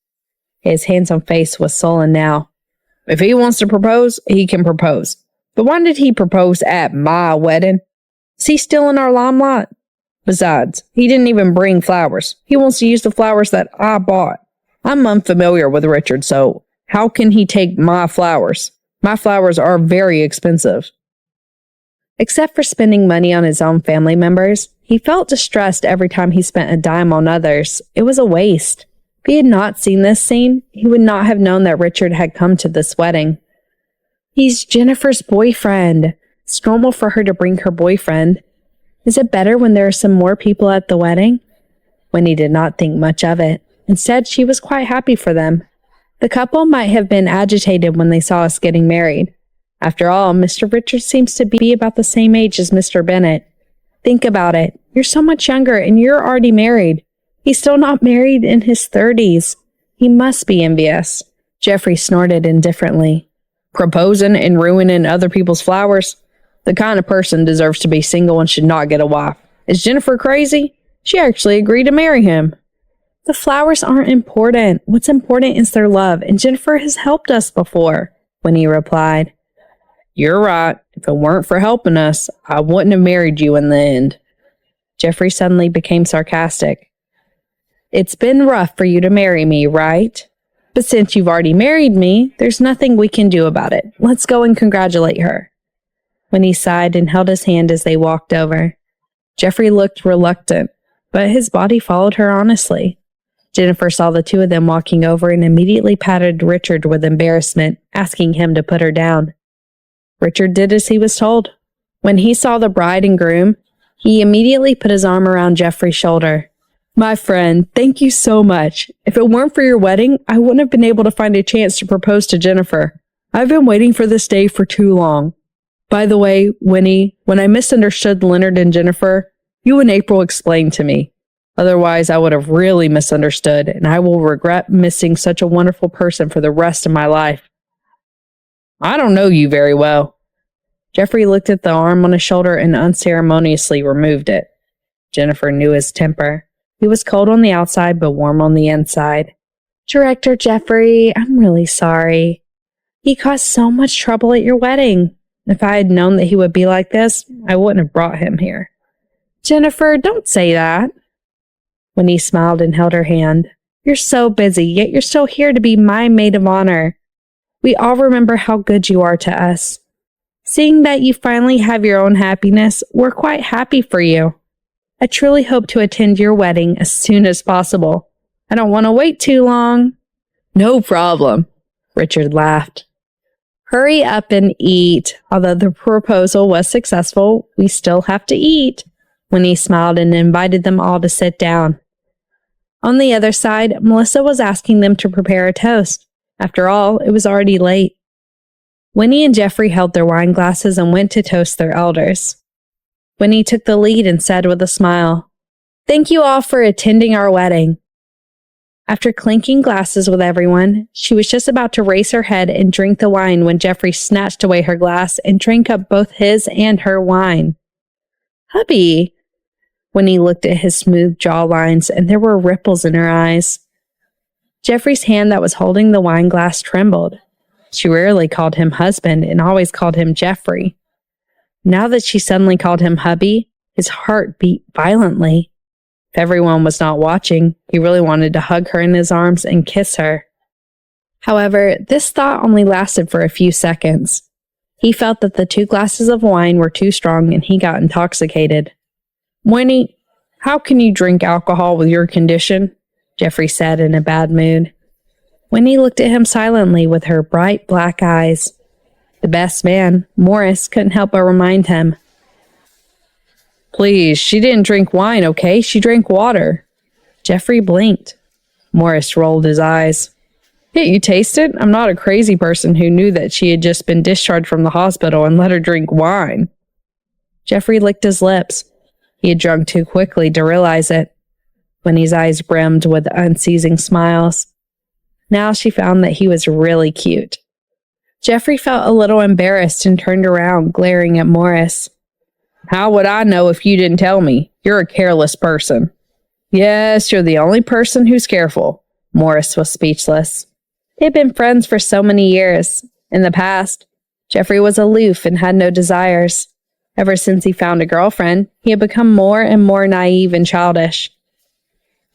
His handsome face was sullen now. If he wants to propose, he can propose. But why did he propose at my wedding? Is he still in our limelight? Besides, he didn't even bring flowers. He wants to use the flowers that I bought. I'm unfamiliar with Richard, so how can he take my flowers? My flowers are very expensive. Except for spending money on his own family members, he felt distressed every time he spent a dime on others. It was a waste. If he had not seen this scene, he would not have known that Richard had come to this wedding. He's Jennifer's boyfriend. It's normal for her to bring her boyfriend. Is it better when there are some more people at the wedding? Winnie did not think much of it. Instead, she was quite happy for them. The couple might have been agitated when they saw us getting married. After all, Mr. Richards seems to be about the same age as Mr. Bennet. Think about it. You're so much younger and you're already married. He's still not married in his 30s. He must be envious. Jeffrey snorted indifferently. Proposing and ruining other people's flowers? The kind of person deserves to be single and should not get a wife. Is Jennifer crazy? She actually agreed to marry him. The flowers aren't important. What's important is their love, and Jennifer has helped us before, Winnie replied. You're right. If it weren't for helping us, I wouldn't have married you in the end. Jeffrey suddenly became sarcastic. It's been rough for you to marry me, right? But since you've already married me, there's nothing we can do about it. Let's go and congratulate her. Winnie sighed and held his hand as they walked over. Jeffrey looked reluctant, but his body followed her honestly. Jennifer saw the two of them walking over and immediately patted Richard with embarrassment, asking him to put her down. Richard did as he was told. When he saw the bride and groom, he immediately put his arm around Jeffrey's shoulder. My friend, thank you so much. If it weren't for your wedding, I wouldn't have been able to find a chance to propose to Jennifer. I've been waiting for this day for too long. By the way, Winnie, when I misunderstood Leonard and Jennifer, you and April explained to me. Otherwise, I would have really misunderstood, and I will regret missing such a wonderful person for the rest of my life. I don't know you very well. Jeffrey looked at the arm on his shoulder and unceremoniously removed it. Jennifer knew his temper. He was cold on the outside, but warm on the inside. Director Jeffrey, I'm really sorry. He caused so much trouble at your wedding. If I had known that he would be like this, I wouldn't have brought him here. Jennifer, don't say that. When he smiled and held her hand. You're so busy, yet you're still here to be my maid of honor. We all remember how good you are to us. Seeing that you finally have your own happiness, we're quite happy for you. I truly hope to attend your wedding as soon as possible. I don't want to wait too long. No problem, Richard laughed. Hurry up and eat. Although the proposal was successful, we still have to eat. When he smiled and invited them all to sit down. On the other side, Melissa was asking them to prepare a toast. After all, it was already late. Winnie and Jeffrey held their wine glasses and went to toast their elders. Winnie took the lead and said with a smile, Thank you all for attending our wedding. After clinking glasses with everyone, she was just about to raise her head and drink the wine when Jeffrey snatched away her glass and drank up both his and her wine. "Hubby," Winnie looked at his smooth jawlines, and there were ripples in her eyes. Jeffrey's hand that was holding the wine glass trembled. She rarely called him husband and always called him Jeffrey. Now that she suddenly called him hubby, his heart beat violently. If everyone was not watching, he really wanted to hug her in his arms and kiss her. However, this thought only lasted for a few seconds. He felt that the 2 glasses of wine were too strong and he got intoxicated. "Winnie, how can you drink alcohol with your condition?" Jeffrey said in a bad mood. Winnie looked at him silently with her bright black eyes. The best man, Morris, couldn't help but remind him. "Please, she didn't drink wine, okay? She drank water." Jeffrey blinked. Morris rolled his eyes. "Can't you taste it? I'm not a crazy person who knew that she had just been discharged from the hospital and let her drink wine." Jeffrey licked his lips. He had drunk too quickly to realize it. Winnie's eyes brimmed with unceasing smiles. Now she found that he was really cute. Jeffrey felt a little embarrassed and turned around, glaring at Morris. "How would I know if you didn't tell me? You're a careless person." "Yes, you're the only person who's careful." Morris was speechless. They had been friends for so many years. In the past, Jeffrey was aloof and had no desires. Ever since he found a girlfriend, he had become more and more naive and childish.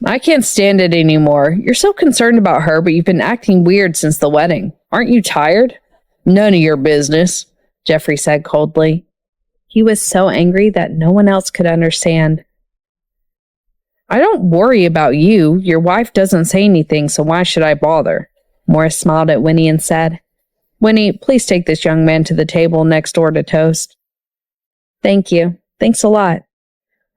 "I can't stand it anymore. You're so concerned about her, but you've been acting weird since the wedding. Aren't you tired?" "None of your business," Jeffrey said coldly. He was so angry that no one else could understand. "I don't worry about you. Your wife doesn't say anything, so why should I bother?" Morris smiled at Winnie and said, "Winnie, please take this young man to the table next door to toast." "Thank you. Thanks a lot."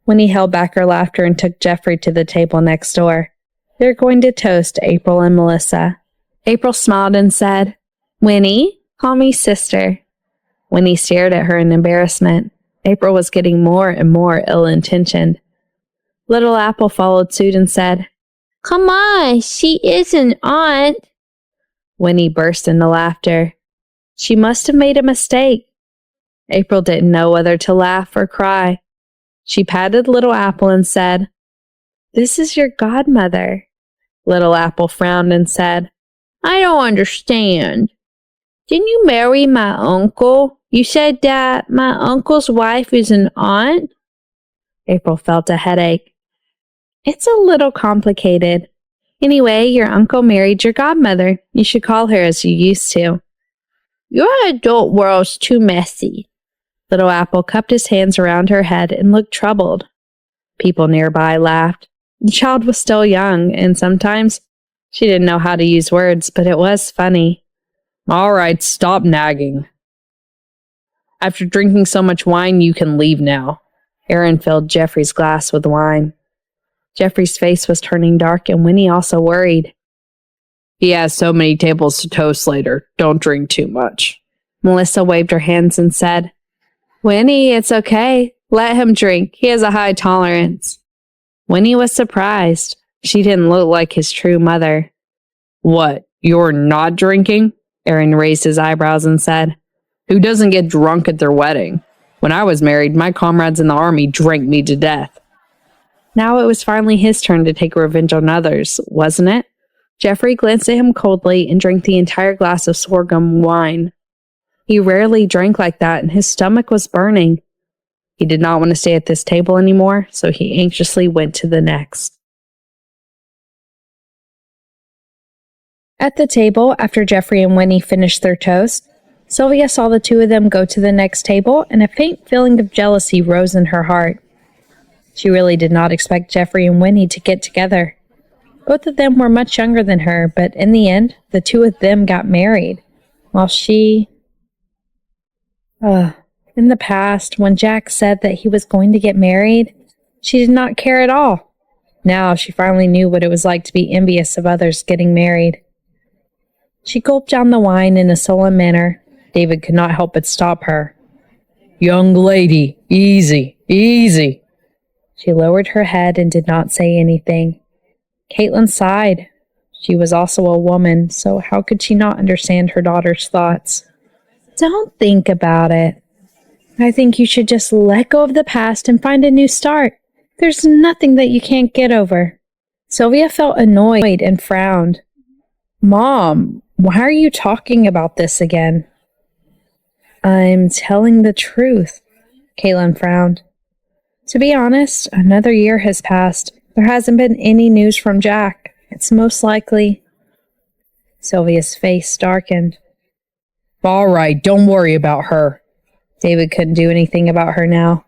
Winnie held back her laughter and took Jeffrey to the table next door. They're going to toast April and Melissa. April smiled and said, "Winnie, call me sister." Winnie stared at her in embarrassment. April was getting more and more ill-intentioned. Little Apple followed suit and said, "Come on, she is an aunt." Winnie burst into laughter. She must have made a mistake. April didn't know whether to laugh or cry. She patted Little Apple and said, "This is your godmother." Little Apple frowned and said, "I don't understand. Didn't you marry my uncle? You said that my uncle's wife is an aunt?" April felt a headache. "It's a little complicated. Anyway, your uncle married your godmother. You should call her as you used to." "Your adult world's too messy." Little Apple cupped his hands around her head and looked troubled. People nearby laughed. The child was still young, and sometimes she didn't know how to use words, but it was funny. "All right, stop nagging. After drinking so much wine, you can leave now." Aaron filled Jeffrey's glass with wine. Jeffrey's face was turning dark, and Winnie also worried. "He has so many tables to toast later. Don't drink too much." Melissa waved her hands and said, "Winnie, it's okay. Let him drink. He has a high tolerance." Winnie was surprised. She didn't look like his true mother. "What, you're not drinking?" Aaron raised his eyebrows and said, "Who doesn't get drunk at their wedding? When I was married, my comrades in the army drank me to death." Now it was finally his turn to take revenge on others, wasn't it? Jeffrey glanced at him coldly and drank the entire glass of sorghum wine. He rarely drank like that, and his stomach was burning. He did not want to stay at this table anymore, so he anxiously went to the next. At the table, after Jeffrey and Winnie finished their toast, Sylvia saw the 2 of them go to the next table, and a faint feeling of jealousy rose in her heart. She really did not expect Jeffrey and Winnie to get together. Both of them were much younger than her, but in the end, the 2 of them got married, while she... In the past, when Jack said that he was going to get married, she did not care at all. Now she finally knew what it was like to be envious of others getting married. She gulped down the wine in a sullen manner. David could not help but stop her. "Young lady, easy, easy." She lowered her head and did not say anything. Caitlin sighed. She was also a woman, so how could she not understand her daughter's thoughts? Don't think about it. I think you should just let go of the past and find a new start. There's nothing that you can't get over. Sylvia felt annoyed and frowned. Mom, why are you talking about this again? I'm telling the truth, Caitlin frowned. To be honest, another year has passed. There hasn't been any news from Jack. It's most likely... Sylvia's face darkened. All right, don't worry about her. David couldn't do anything about her now.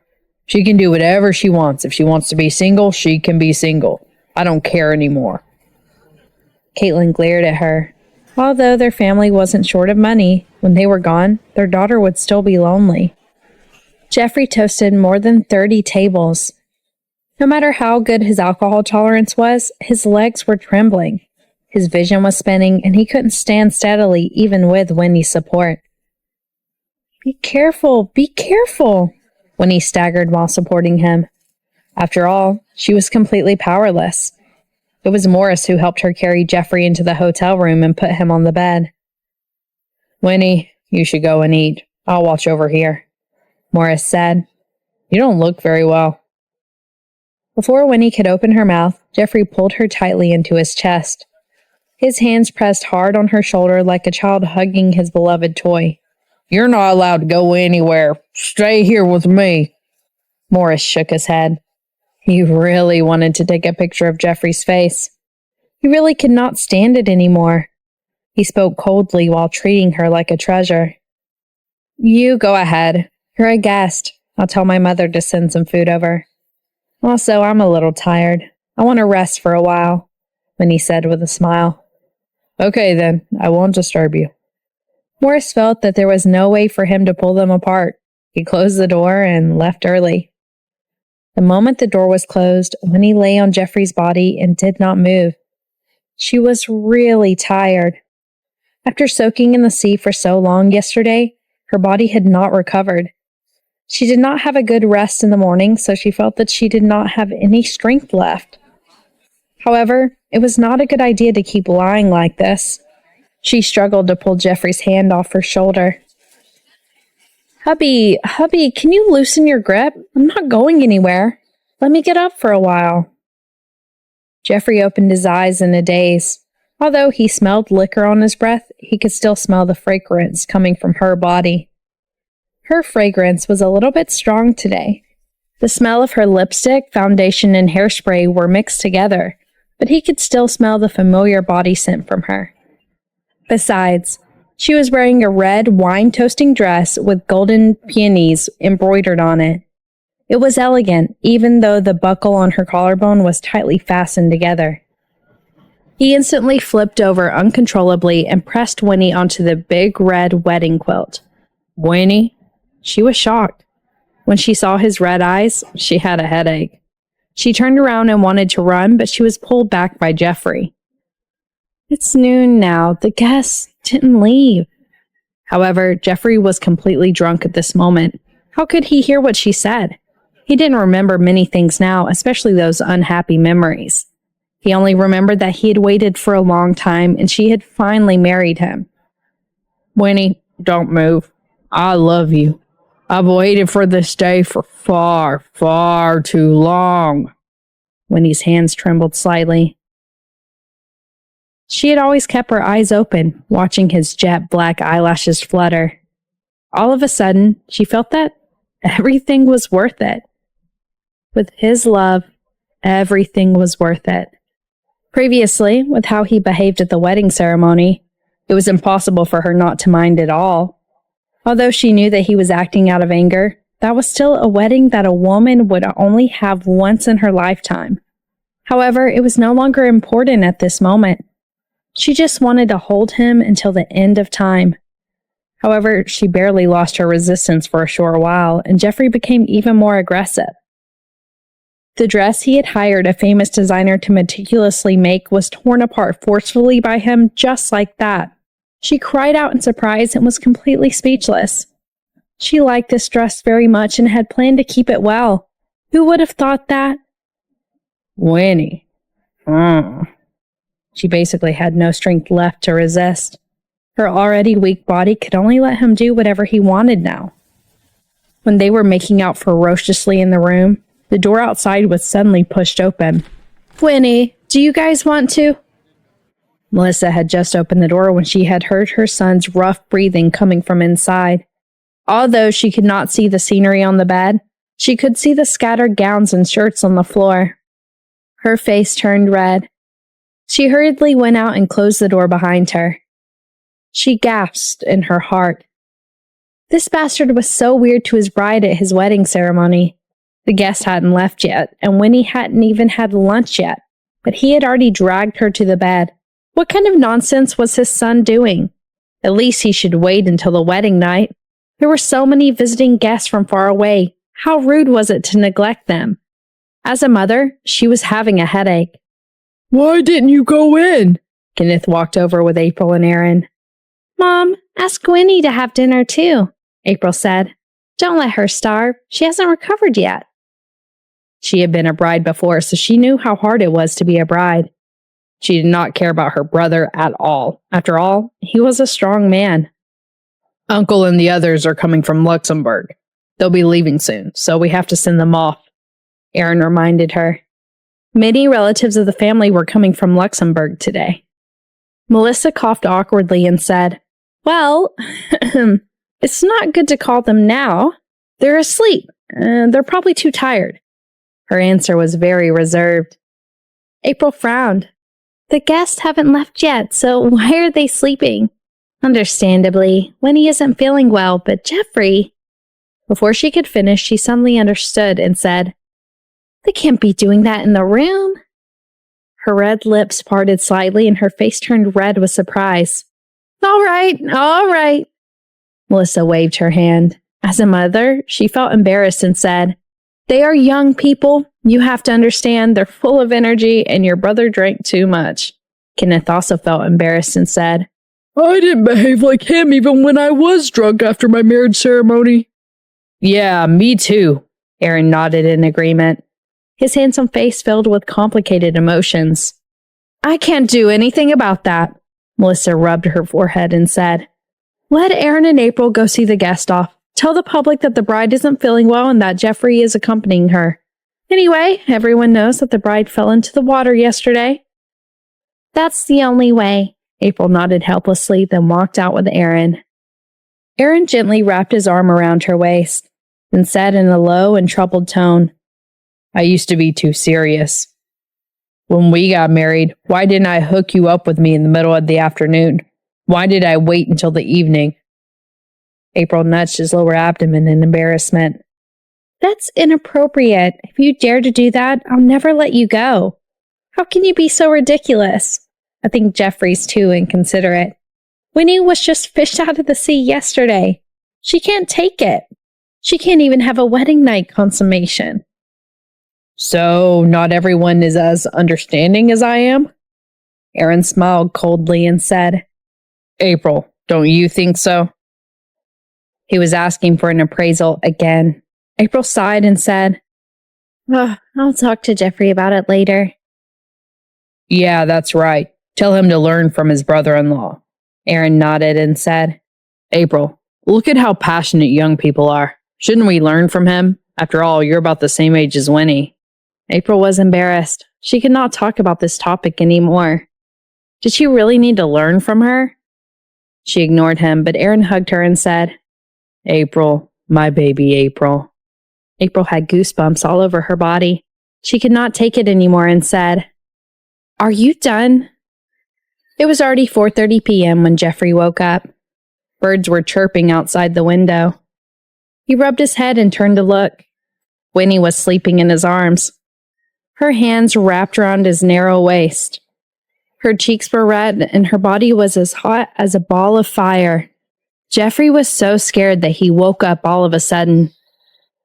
She can do whatever she wants. If she wants to be single, she can be single. I don't care anymore. Caitlin glared at her. Although their family wasn't short of money, when they were gone, their daughter would still be lonely. Jeffrey toasted more than 30 tables. No matter how good his alcohol tolerance was, his legs were trembling. His vision was spinning, and he couldn't stand steadily even with Winnie's support. Be careful, Winnie staggered while supporting him. After all, she was completely powerless. It was Morris who helped her carry Jeffrey into the hotel room and put him on the bed. Winnie, you should go and eat. I'll watch over here, Morris said. You don't look very well. Before Winnie could open her mouth, Jeffrey pulled her tightly into his chest. His hands pressed hard on her shoulder like a child hugging his beloved toy. You're not allowed to go anywhere. Stay here with me. Morris shook his head. He really wanted to take a picture of Jeffrey's face. He really could not stand it anymore. He spoke coldly while treating her like a treasure. You go ahead. You're a guest. I'll tell my mother to send some food over. Also, I'm a little tired. I want to rest for a while, Winnie said with a smile. Okay then, I won't disturb you. Morris felt that there was no way for him to pull them apart. He closed the door and left early. The moment the door was closed, Winnie lay on Jeffrey's body and did not move. She was really tired. After soaking in the sea for so long yesterday, her body had not recovered. She did not have a good rest in the morning, so she felt that she did not have any strength left. However, it was not a good idea to keep lying like this. She struggled to pull Jeffrey's hand off her shoulder. Hubby, can you loosen your grip? I'm not going anywhere. Let me get up for a while. Jeffrey opened his eyes in a daze. Although he smelled liquor on his breath, he could still smell the fragrance coming from her body. Her fragrance was a little bit strong today. The smell of her lipstick, foundation, and hairspray were mixed together, but he could still smell the familiar body scent from her. Besides, she was wearing a red wine-toasting dress with golden peonies embroidered on it. It was elegant, even though the buckle on her collarbone was tightly fastened together. He instantly flipped over uncontrollably and pressed Winnie onto the big red wedding quilt. Winnie? She was shocked. When she saw his red eyes, she had a headache. She turned around and wanted to run, but she was pulled back by Jeffrey. It's noon now. The guests didn't leave. However, Jeffrey was completely drunk at this moment. How could he hear what she said? He didn't remember many things now, especially those unhappy memories. He only remembered that he had waited for a long time and she had finally married him. Winnie, don't move. I love you. I've waited for this day for far, far too long. Winnie's hands trembled slightly. She had always kept her eyes open, watching his jet black eyelashes flutter. All of a sudden, she felt that everything was worth it. With his love, everything was worth it. Previously, with how he behaved at the wedding ceremony, it was impossible for her not to mind at all. Although she knew that he was acting out of anger, that was still a wedding that a woman would only have once in her lifetime. However, it was no longer important at this moment. She just wanted to hold him until the end of time. However, she barely lost her resistance for a short while, and Jeffrey became even more aggressive. The dress he had hired a famous designer to meticulously make was torn apart forcefully by him just like that. She cried out in surprise and was completely speechless. She liked this dress very much and had planned to keep it well. Who would have thought that? Winnie. She basically had no strength left to resist. Her already weak body could only let him do whatever he wanted now. When they were making out ferociously in the room, the door outside was suddenly pushed open. "Winnie, do you guys want to?" Melissa had just opened the door when she had heard her son's rough breathing coming from inside. Although she could not see the scenery on the bed, she could see the scattered gowns and shirts on the floor. Her face turned red. She hurriedly went out and closed the door behind her. She gasped in her heart. This bastard was so weird to his bride at his wedding ceremony. The guests hadn't left yet, and Winnie hadn't even had lunch yet, but he had already dragged her to the bed. What kind of nonsense was his son doing? At least he should wait until the wedding night. There were so many visiting guests from far away. How rude was it to neglect them? As a mother, she was having a headache.
Why didn't you go in?
Kenneth walked over with April and Aaron. "Mom, ask Winnie to have dinner too," April said. "Don't let her starve. She hasn't recovered yet." She had been a bride before, so she knew how hard it was to be a bride. She did not care about her brother at all. After all, he was a strong man. "Uncle and the others are coming from Luxembourg. They'll be leaving soon, so we have to send them off," Aaron reminded her. Many relatives of the family were coming from Luxembourg today. Melissa coughed awkwardly and said, "Well, it's not good to call them now. They're asleep. They're probably too tired." Her answer was very reserved. April frowned. "The guests haven't left yet, so why are they sleeping?" "Understandably, Winnie isn't feeling well, but Jeffrey—" Before she could finish, she suddenly understood and said, "They can't be doing that in the room." Her red lips parted slightly and her face turned red with surprise. All right. Melissa waved her hand. As a mother, she felt embarrassed and said, "They are young people. You have to understand they're full of energy and your brother drank too much." Kenneth also felt embarrassed and said,
"I didn't behave like him even when I was drunk after my marriage ceremony."
"Yeah, me too," Aaron nodded in agreement. His handsome face filled with complicated emotions. "I can't do anything about that," Melissa rubbed her forehead and said, "Let Aaron and April go see the guest off. Tell the public that the bride isn't feeling well and that Jeffrey is accompanying her. Anyway, everyone knows that the bride fell into the water yesterday." "That's the only way," April nodded helplessly, then walked out with Aaron. Aaron gently wrapped his arm around her waist, then said in a low and troubled tone, "I used to be too serious. When we got married, why didn't I hook you up with me in the middle of the afternoon? Why did I wait until the evening?" April nudged his lower abdomen in embarrassment. "That's inappropriate. If you dare to do that, I'll never let you go. How can you be so ridiculous? I think Jeffrey's too inconsiderate. Winnie was just fished out of the sea yesterday. She can't take it. She can't even have a wedding night consummation." "So, not everyone is as understanding as I am?" Aaron smiled coldly and said, "April, don't you think so?" He was asking for an appraisal again. April sighed and said, "I'll talk to Jeffrey about it later." "Yeah, that's right. Tell him to learn from his brother-in-law." Aaron nodded and said, "April, look at how passionate young people are. Shouldn't we learn from him? After all, you're about the same age as Winnie." April was embarrassed. She could not talk about this topic anymore. Did she really need to learn from her? She ignored him, but Aaron hugged her and said, "April, my baby April." April had goosebumps all over her body. She could not take it anymore and said, "Are you done?" It was already 4:30 p.m. when Jeffrey woke up. Birds were chirping outside the window. He rubbed his head and turned to look. Winnie was sleeping in his arms. Her hands wrapped around his narrow waist. Her cheeks were red and her body was as hot as a ball of fire. Jeffrey was so scared that he woke up all of a sudden.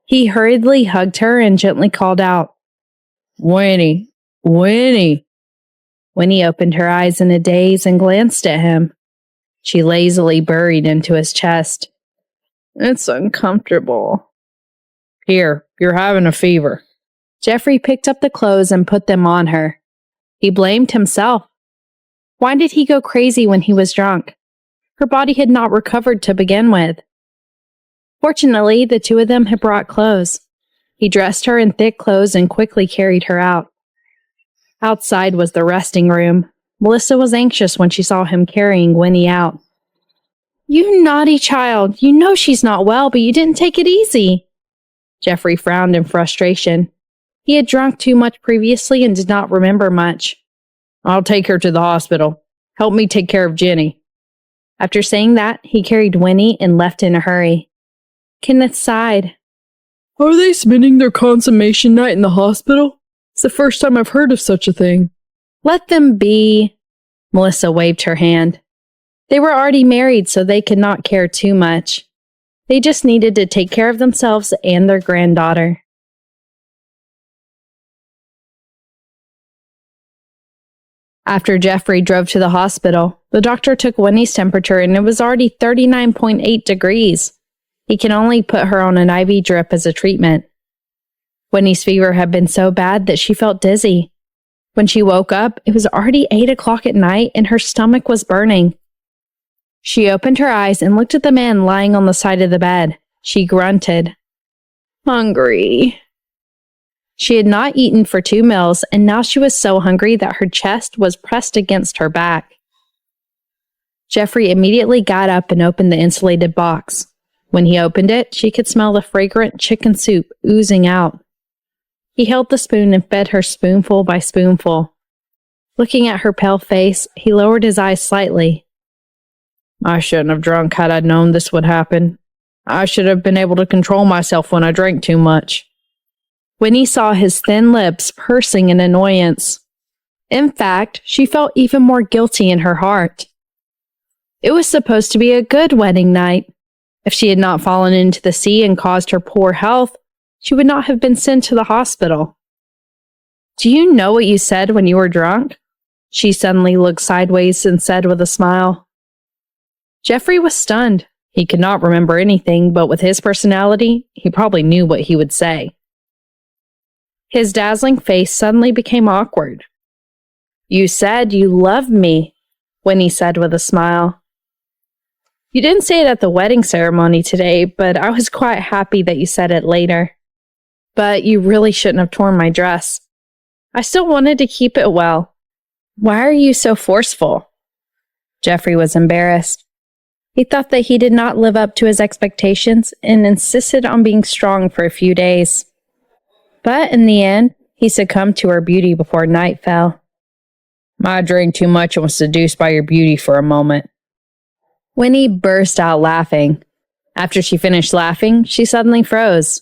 He hurriedly hugged her and gently called out, "Winnie, Winnie." Winnie opened her eyes in a daze and glanced at him. She lazily buried into his chest. "It's uncomfortable." "Here, you're having a fever." Jeffrey picked up the clothes and put them on her. He blamed himself. Why did he go crazy when he was drunk? Her body had not recovered to begin with. Fortunately, the two of them had brought clothes. He dressed her in thick clothes and quickly carried her out. Outside was the resting room. Melissa was anxious when she saw him carrying Winnie out. "You naughty child! You know she's not well, but you didn't take it easy." Jeffrey frowned in frustration. He had drunk too much previously and did not remember much. "I'll take her to the hospital. Help me take care of Jenny." After saying that, he carried Winnie and left in a hurry. Kenneth sighed.
Are they spending their consummation night in the hospital? It's the first time I've heard of such a thing.
"Let them be." Melissa waved her hand. They were already married, so they could not care too much. They just needed to take care of themselves and their granddaughter. After Jeffrey drove to the hospital, the doctor took Winnie's temperature and it was already 39.8 degrees. He can only put her on an IV drip as a treatment. Winnie's fever had been so bad that she felt dizzy. When she woke up, it was already 8 o'clock at night and her stomach was burning. She opened her eyes and looked at the man lying on the side of the bed. She grunted. "Hungry." She had not eaten for 2 meals, and now she was so hungry that her chest was pressed against her back. Jeffrey immediately got up and opened the insulated box. When he opened it, she could smell the fragrant chicken soup oozing out. He held the spoon and fed her spoonful by spoonful. Looking at her pale face, he lowered his eyes slightly. "I shouldn't have drunk had I known this would happen. I should have been able to control myself when I drank too much." Winnie saw his thin lips pursing in annoyance. In fact, she felt even more guilty in her heart. It was supposed to be a good wedding night. If she had not fallen into the sea and caused her poor health, she would not have been sent to the hospital. "Do you know what you said when you were drunk?" She suddenly looked sideways and said with a smile. Jeffrey was stunned. He could not remember anything, but with his personality, he probably knew what he would say. His dazzling face suddenly became awkward. "You said you loved me," Winnie said with a smile. "You didn't say it at the wedding ceremony today, but I was quite happy that you said it later. But you really shouldn't have torn my dress. I still wanted to keep it well. Why are you so forceful?" Jeffrey was embarrassed. He thought that he did not live up to his expectations and insisted on being strong for a few days. But in the end, he succumbed to her beauty before night fell. "I drank too much and was seduced by your beauty for a moment." Winnie burst out laughing. After she finished laughing, she suddenly froze.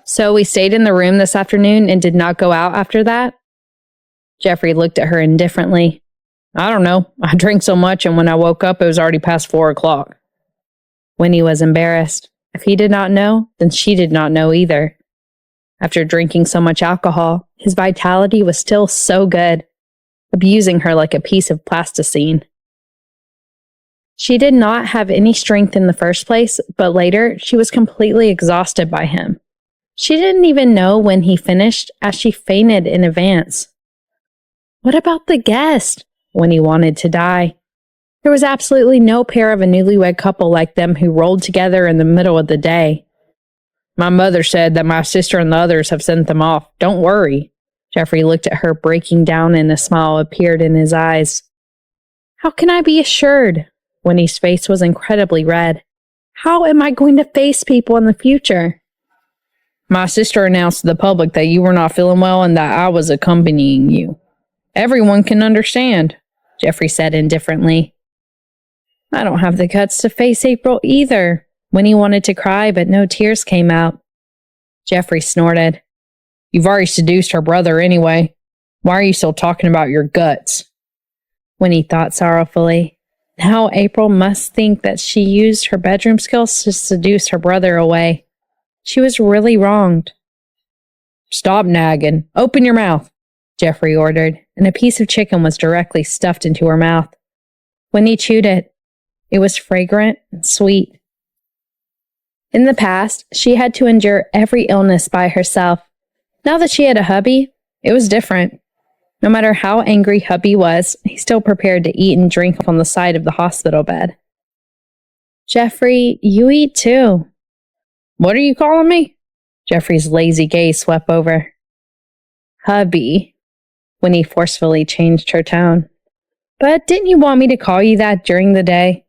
"So we stayed in the room this afternoon and did not go out after that?" Jeffrey looked at her indifferently. "I don't know. I drank so much and when I woke up it was already past 4 o'clock. Winnie was embarrassed. If he did not know, then she did not know either. After drinking so much alcohol, his vitality was still so good, abusing her like a piece of plasticine. She did not have any strength in the first place, but later she was completely exhausted by him. She didn't even know when he finished, as she fainted in advance. What about the guest? Winnie wanted to die. There was absolutely no pair of a newlywed couple like them who rolled together in the middle of the day. "My mother said that my sister and the others have sent them off. Don't worry." Jeffrey looked at her, breaking down, and a smile appeared in his eyes. "How can I be assured?" Winnie's face was incredibly red. "How am I going to face people in the future?" "My sister announced to the public that you were not feeling well and that I was accompanying you. Everyone can understand," Jeffrey said indifferently. "I don't have the guts to face April either." Winnie wanted to cry, but no tears came out. Jeffrey snorted. "You've already seduced her brother anyway. Why are you still talking about your guts?" Winnie thought sorrowfully. Now April must think that she used her bedroom skills to seduce her brother away. She was really wronged. "Stop nagging. Open your mouth," Jeffrey ordered, and a piece of chicken was directly stuffed into her mouth. Winnie chewed it. It was fragrant and sweet. In the past, she had to endure every illness by herself. Now that she had a hubby, it was different. No matter how angry hubby was, he still prepared to eat and drink on the side of the hospital bed. Jeffrey, you eat too. What are you calling me? Jeffrey's lazy gaze swept over. Hubby, Winnie forcefully changed her tone. But didn't you want me to call you that during the day?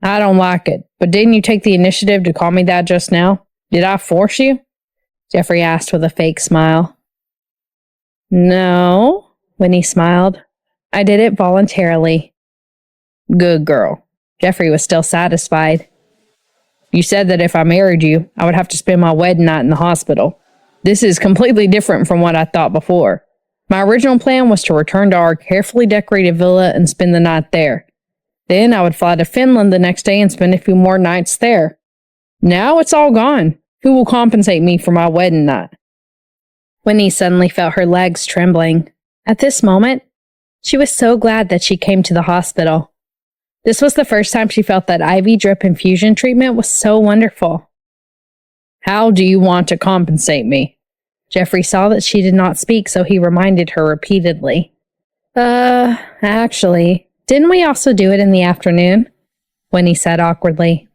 I don't like it, but didn't you take the initiative to call me that just now? Did I force you? Jeffrey asked with a fake smile. No, Winnie smiled. I did it voluntarily. Good girl. Jeffrey was still satisfied. You said that if I married you, I would have to spend my wedding night in the hospital. This is completely different from what I thought before. My original plan was to return to our carefully decorated villa and spend the night there. Then I would fly to Finland the next day and spend a few more nights there. Now it's all gone. Who will compensate me for my wedding night? Winnie suddenly felt her legs trembling. At this moment, she was so glad that she came to the hospital. This was the first time she felt that IV drip infusion treatment was so wonderful. How do you want to compensate me? Jeffrey saw that she did not speak, so he reminded her repeatedly. Actually, didn't we also do it in the afternoon? Winnie said awkwardly.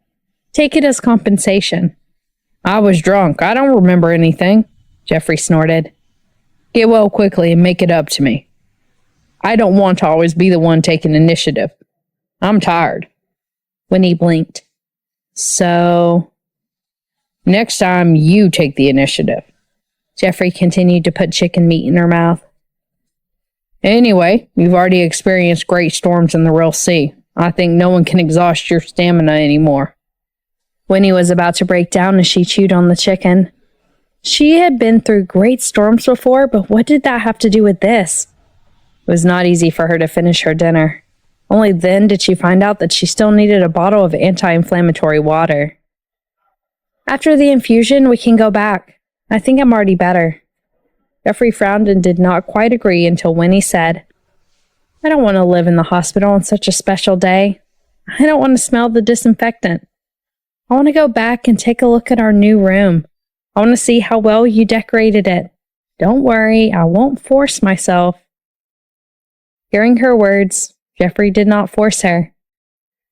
Take it as compensation. I was drunk. I don't remember anything, Jeffrey snorted. Get well quickly and make it up to me. I don't want to always be the one taking initiative. I'm tired. Winnie blinked. So, next time you take the initiative. Jeffrey continued to put chicken meat in her mouth. Anyway, you've already experienced great storms in the real sea. I think no one can exhaust your stamina anymore. Winnie was about to break down as she chewed on the chicken. She had been through great storms before, but what did that have to do with this? It was not easy for her to finish her dinner. Only then did she find out that she still needed a bottle of anti-inflammatory water. After the infusion, we can go back. I think I'm already better. Jeffrey frowned and did not quite agree until Winnie said, I don't want to live in the hospital on such a special day. I don't want to smell the disinfectant. I want to go back and take a look at our new room. I want to see how well you decorated it. Don't worry, I won't force myself. Hearing her words, Jeffrey did not force her.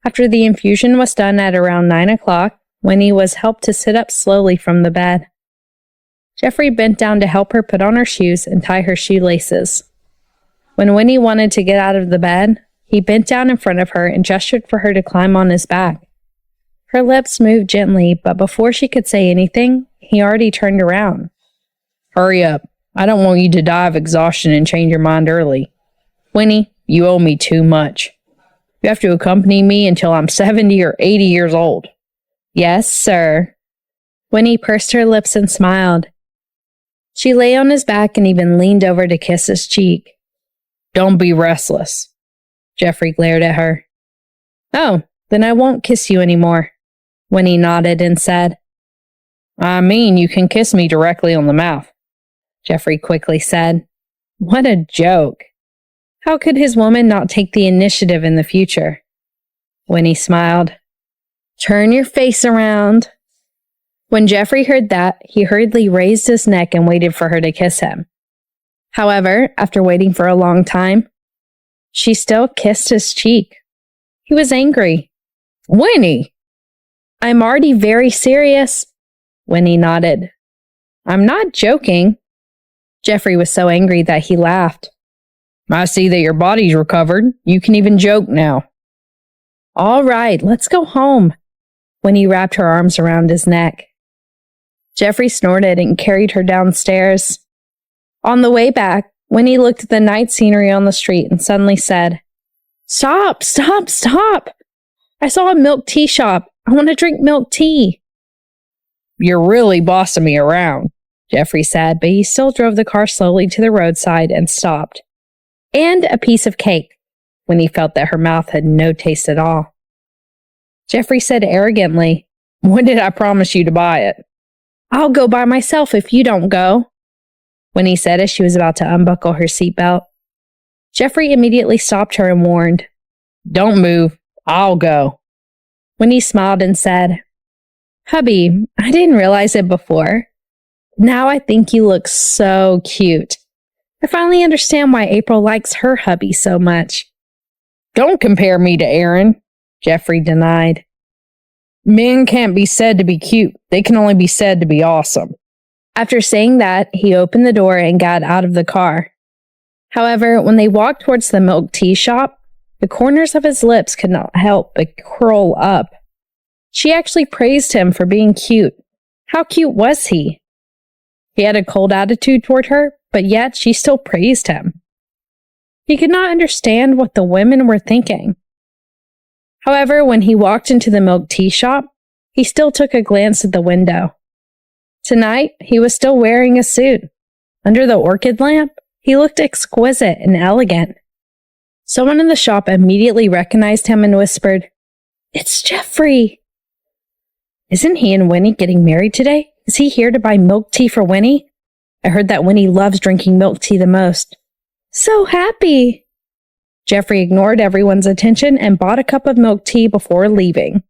After the infusion was done at around 9 o'clock, Winnie was helped to sit up slowly from the bed. Jeffrey bent down to help her put on her shoes and tie her shoelaces. When Winnie wanted to get out of the bed, he bent down in front of her and gestured for her to climb on his back. Her lips moved gently, but before she could say anything, he already turned around. Hurry up. I don't want you to die of exhaustion and change your mind early. Winnie, you owe me too much. You have to accompany me until I'm 70 or 80 years old. Yes, sir. Winnie pursed her lips and smiled. She lay on his back and even leaned over to kiss his cheek. Don't be restless. Jeffrey glared at her. Oh, then I won't kiss you anymore. Winnie nodded and said, I mean, you can kiss me directly on the mouth. Jeffrey quickly said, What a joke. How could his woman not take the initiative in the future? Winnie smiled. Turn your face around. When Jeffrey heard that, he hurriedly raised his neck and waited for her to kiss him. However, after waiting for a long time, she still kissed his cheek. He was angry. Winnie! I'm already very serious. Winnie nodded. I'm not joking. Jeffrey was so angry that he laughed. I see that your body's recovered. You can even joke now. All right, let's go home. Winnie wrapped her arms around his neck. Jeffrey snorted and carried her downstairs. On the way back, Winnie looked at the night scenery on the street and suddenly said, Stop, stop, stop! I saw a milk tea shop. I want to drink milk tea. You're really bossing me around, Jeffrey said, but he still drove the car slowly to the roadside and stopped. And a piece of cake, when he felt that her mouth had no taste at all. Jeffrey said arrogantly, When did I promise you to buy it? I'll go by myself if you don't go, Winnie said as she was about to unbuckle her seatbelt. Jeffrey immediately stopped her and warned, Don't move, I'll go. Winnie smiled and said, Hubby, I didn't realize it before. Now I think you look so cute. I finally understand why April likes her hubby so much.
Don't compare me to Aaron, Jeffrey denied. Men can't be said to be cute. They can only be said to be awesome.
After saying that, he opened the door and got out of the car. However, when they walked towards the milk tea shop, the corners of his lips could not help but curl up. She actually praised him for being cute. How cute was he? He had a cold attitude toward her, but yet she still praised him. He could not understand what the women were thinking. However, when he walked into the milk tea shop, he still took a glance at the window. Tonight, he was still wearing a suit. Under the orchid lamp, he looked exquisite and elegant. Someone in the shop immediately recognized him and whispered, "It's Jeffrey." "Isn't he and Winnie getting married today? Is he here to buy milk tea for Winnie? I heard that Winnie loves drinking milk tea the most." "So happy." Jeffrey ignored everyone's attention and bought a cup of milk tea before leaving.